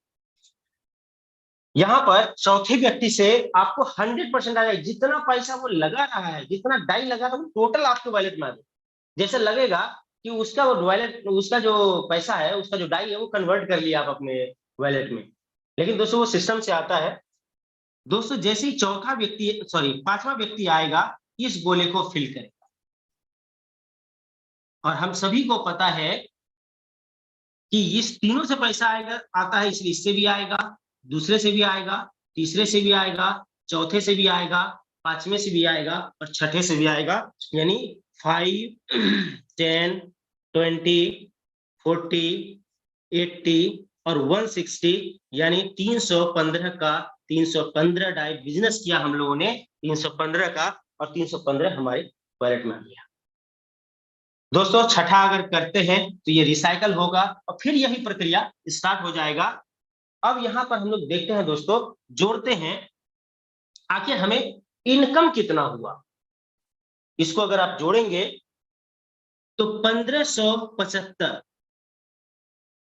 यहाँ पर चौथे व्यक्ति से आपको 100% आ जाएगा। जितना पैसा वो लगा रहा है, जितना डाई लगा रहा है, वो टोटल आपके वॉलेट में आ जाएगा। जैसे लगेगा कि उसका वो वॉलेट, उसका जो पैसा है, उसका जो डाई है, वो कन्वर्ट कर लिया आप अपने वॉलेट में। लेकिन दोस्तों वो सिस्टम से आता है। दोस्तों जैसे ही पांचवा व्यक्ति आएगा, इस गोले को फिल करेगा। और हम सभी को पता है कि इस तीनों से पैसा आएगा, आता है, इसलिए इससे भी आएगा, दूसरे से भी आएगा, तीसरे से भी आएगा, चौथे से भी आएगा, पांचवें से भी आएगा और छठे से भी आएगा। यानी 5, 10, 20, 40, 80 और 160, यानी 315 का 315 डाई बिजनेस किया हम लोगों ने, 315 का, और 315 हमारे वॉलेट में आ गया। दोस्तों छठा अगर करते हैं तो ये रिसाइकल होगा और फिर यही प्रक्रिया स्टार्ट हो जाएगा। अब यहां पर हम लोग देखते हैं दोस्तों, जोड़ते हैं आखिर हमें इनकम कितना हुआ। इसको अगर आप जोड़ेंगे तो 1575,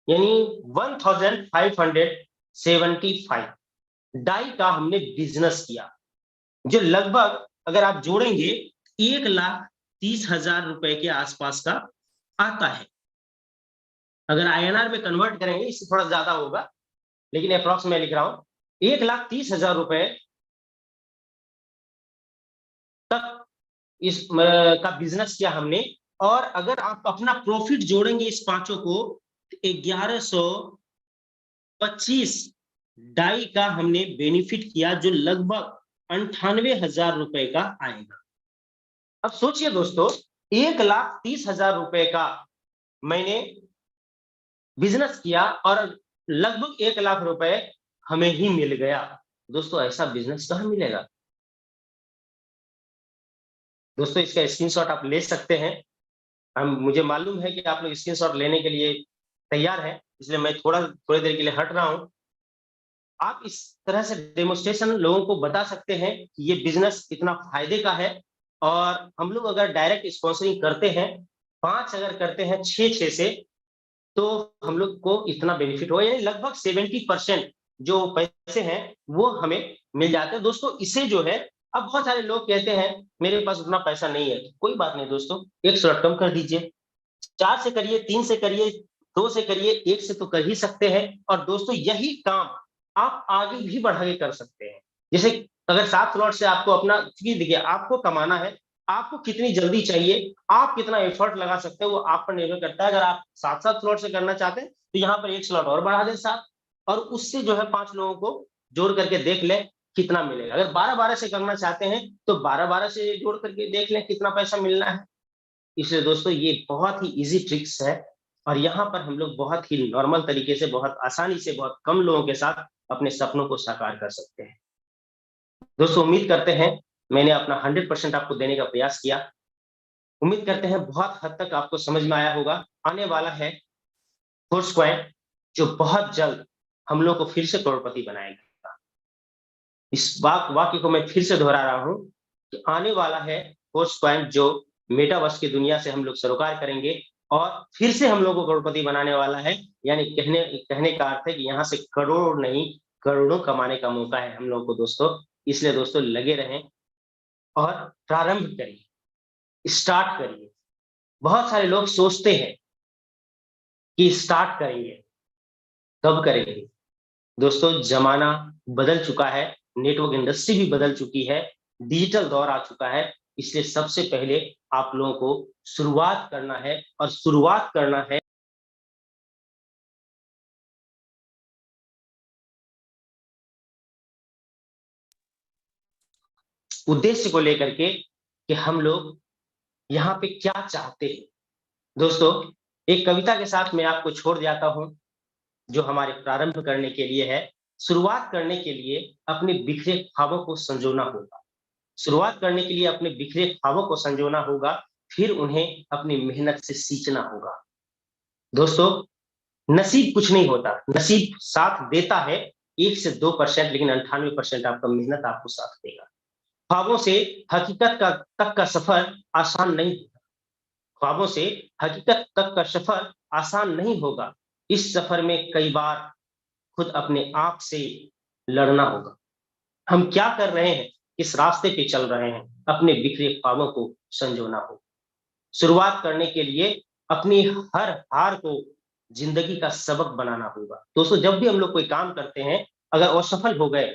यानी 1575 डाई का हमने बिजनेस किया, जो लगभग अगर आप जोड़ेंगे 1,30,000 रुपए के आसपास का आता है। अगर INR में कन्वर्ट करेंगे इससे थोड़ा ज्यादा होगा, लेकिन अप्रॉक्स मैं लिख रहा हूं, 1,30,000 रुपए तक इस का बिजनेस किया हमने। और अगर आप अपना प्रॉफिट जोड़ेंगे इस पांचों को, 1125 डाई का हमने बेनिफिट किया, जो लगभग 98,000 रुपए का आएगा। अब सोचिए दोस्तों, 1,30,000 रुपए का मैंने बिजनेस किया और लगभग 1 लाख रुपए हमें ही मिल गया। दोस्तों ऐसा बिजनेस कहाँ मिलेगा। दोस्तों इसका स्क्रीनशॉट आप ले सकते हैं। मुझे मालूम है कि आप लोग स्क्रीनशॉट लेने के लिए तैयार हैं, इसलिए मैं थोड़ी देर के लिए हट रहा हूं। आप इस तरह से डेमोस्ट्रेशन लोगों को बता सकते हैं कि ये बिजनेस कितना फायदे का है। और हम लोग अगर डायरेक्ट स्पॉन्सरिंग करते हैं, 5 अगर करते हैं 6 से, तो हम लोग को इतना बेनिफिट हो, यानी लगभग 70% जो पैसे हैं वो हमें मिल जाते हैं। दोस्तों इसे जो है अब बहुत सारे लोग कहते हैं मेरे पास उतना पैसा नहीं है, कोई बात नहीं दोस्तों, 1 स्लॉट कम कर दीजिए, 4 से करिए, 3 से करिए, 2 से करिए, 1 से तो कर ही सकते हैं। और दोस्तों यही काम आप आगे भी बढ़ा के कर सकते हैं। जैसे अगर 7 स्लॉट से आपको अपना, क्योंकि देखिए आपको कमाना है, आपको कितनी जल्दी चाहिए, आप कितना एफर्ट लगा सकते हैं, वो आप पर निर्भर करता है। अगर आप 7-7 स्लॉट से करना चाहते हैं, तो यहाँ पर 1 स्लॉट और बढ़ा दें 7, और उससे जो है 5 लोगों को जोड़ करके देख लें कितना मिलेगा। अगर 12-12 से करना चाहते हैं, तो 12-12 से जोड़ करके देख लें कितना पैसा मिलना है। इसलिए दोस्तों ये बहुत ही ईज़ी ट्रिक्स है, और यहाँ पर हम लोग बहुत ही नॉर्मल तरीके से, बहुत आसानी से, बहुत कम लोगों के साथ अपने सपनों को साकार कर सकते हैं। दोस्तों उम्मीद करते हैं मैंने अपना 100% आपको देने का प्रयास किया। उम्मीद करते हैं बहुत हद तक आपको समझ में आया होगा। आने वाला है फोर्स्क्वायर, जो बहुत जल्द हम लोग को फिर से करोड़पति बनाएगा। इस वाक्य को मैं फिर से दोहरा रहा हूँ कि आने वाला है फोर्स्क्वायर, जो मेटावर्स की दुनिया से हम लोग सरोकार करेंगे और फिर से हम लोग को करोड़पति बनाने वाला है। यानी कहने कहने का अर्थ है कि यहाँ से करोड़ नहीं, करोड़ों कमाने का मौका है हम लोगों को दोस्तों। इसलिए दोस्तों लगे रहें और प्रारंभ करिए, स्टार्ट करिए। बहुत सारे लोग सोचते हैं कि स्टार्ट करेंगे, कब करेंगे? दोस्तों जमाना बदल चुका है, नेटवर्क इंडस्ट्री भी बदल चुकी है, डिजिटल दौर आ चुका है। इसलिए सबसे पहले आप लोगों को शुरुआत करना है, और शुरुआत करना है उद्देश्य को लेकर के, कि हम लोग यहाँ पे क्या चाहते हैं। दोस्तों एक कविता के साथ मैं आपको छोड़ जाता हूँ, जो हमारे प्रारंभ करने के लिए है। शुरुआत करने के लिए अपने बिखरे ख्वाबों को संजोना होगा। शुरुआत करने के लिए अपने बिखरे ख्वाबों को संजोना होगा, फिर उन्हें अपनी मेहनत से सींचना होगा। दोस्तों नसीब कुछ नहीं होता, नसीब साथ देता है 1 से 2%, लेकिन 98% आपका मेहनत आपको साथ देगा। ख्वाबों से हकीकत का तक का सफर आसान नहीं होता। ख्वाबों से हकीकत तक का सफर आसान नहीं होगा। इस सफर में कई बार खुद अपने आप से लड़ना होगा। हम क्या कर रहे हैं, किस रास्ते पे चल रहे हैं, अपने बिखरे ख्वाबों को संजोना होगा। शुरुआत करने के लिए अपनी हर हार को जिंदगी का सबक बनाना होगा। दोस्तों जब भी हम लोग कोई काम करते हैं, अगर असफल हो गए,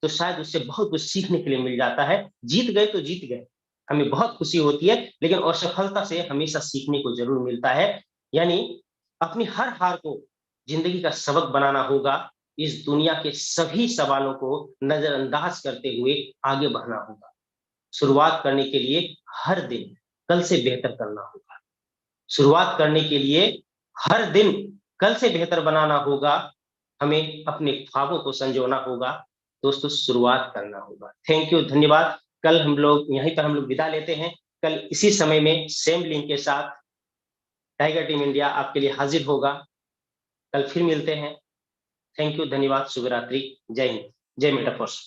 तो शायद उससे बहुत कुछ सीखने के लिए मिल जाता है। जीत गए तो जीत गए, हमें बहुत खुशी होती है, लेकिन असफलता से हमेशा सीखने को जरूर मिलता है। यानी अपनी हर हार को जिंदगी का सबक बनाना होगा। इस दुनिया के सभी सवालों को नजरअंदाज करते हुए आगे बढ़ना होगा। शुरुआत करने के लिए हर दिन कल से बेहतर करना होगा। शुरुआत करने के लिए हर दिन कल से बेहतर बनाना होगा। हमें अपने ख्वाबों को संजोना होगा। दोस्तों शुरुआत करना होगा। थैंक यू, धन्यवाद। कल हम लोग यहीं पर हम लोग विदा लेते हैं। कल इसी समय में सेम लिंक के साथ टाइगर टीम इंडिया आपके लिए हाजिर होगा। कल फिर मिलते हैं। थैंक यू, धन्यवाद, शुभ रात्रि, जय हिंद, जय मेटाफोर्स।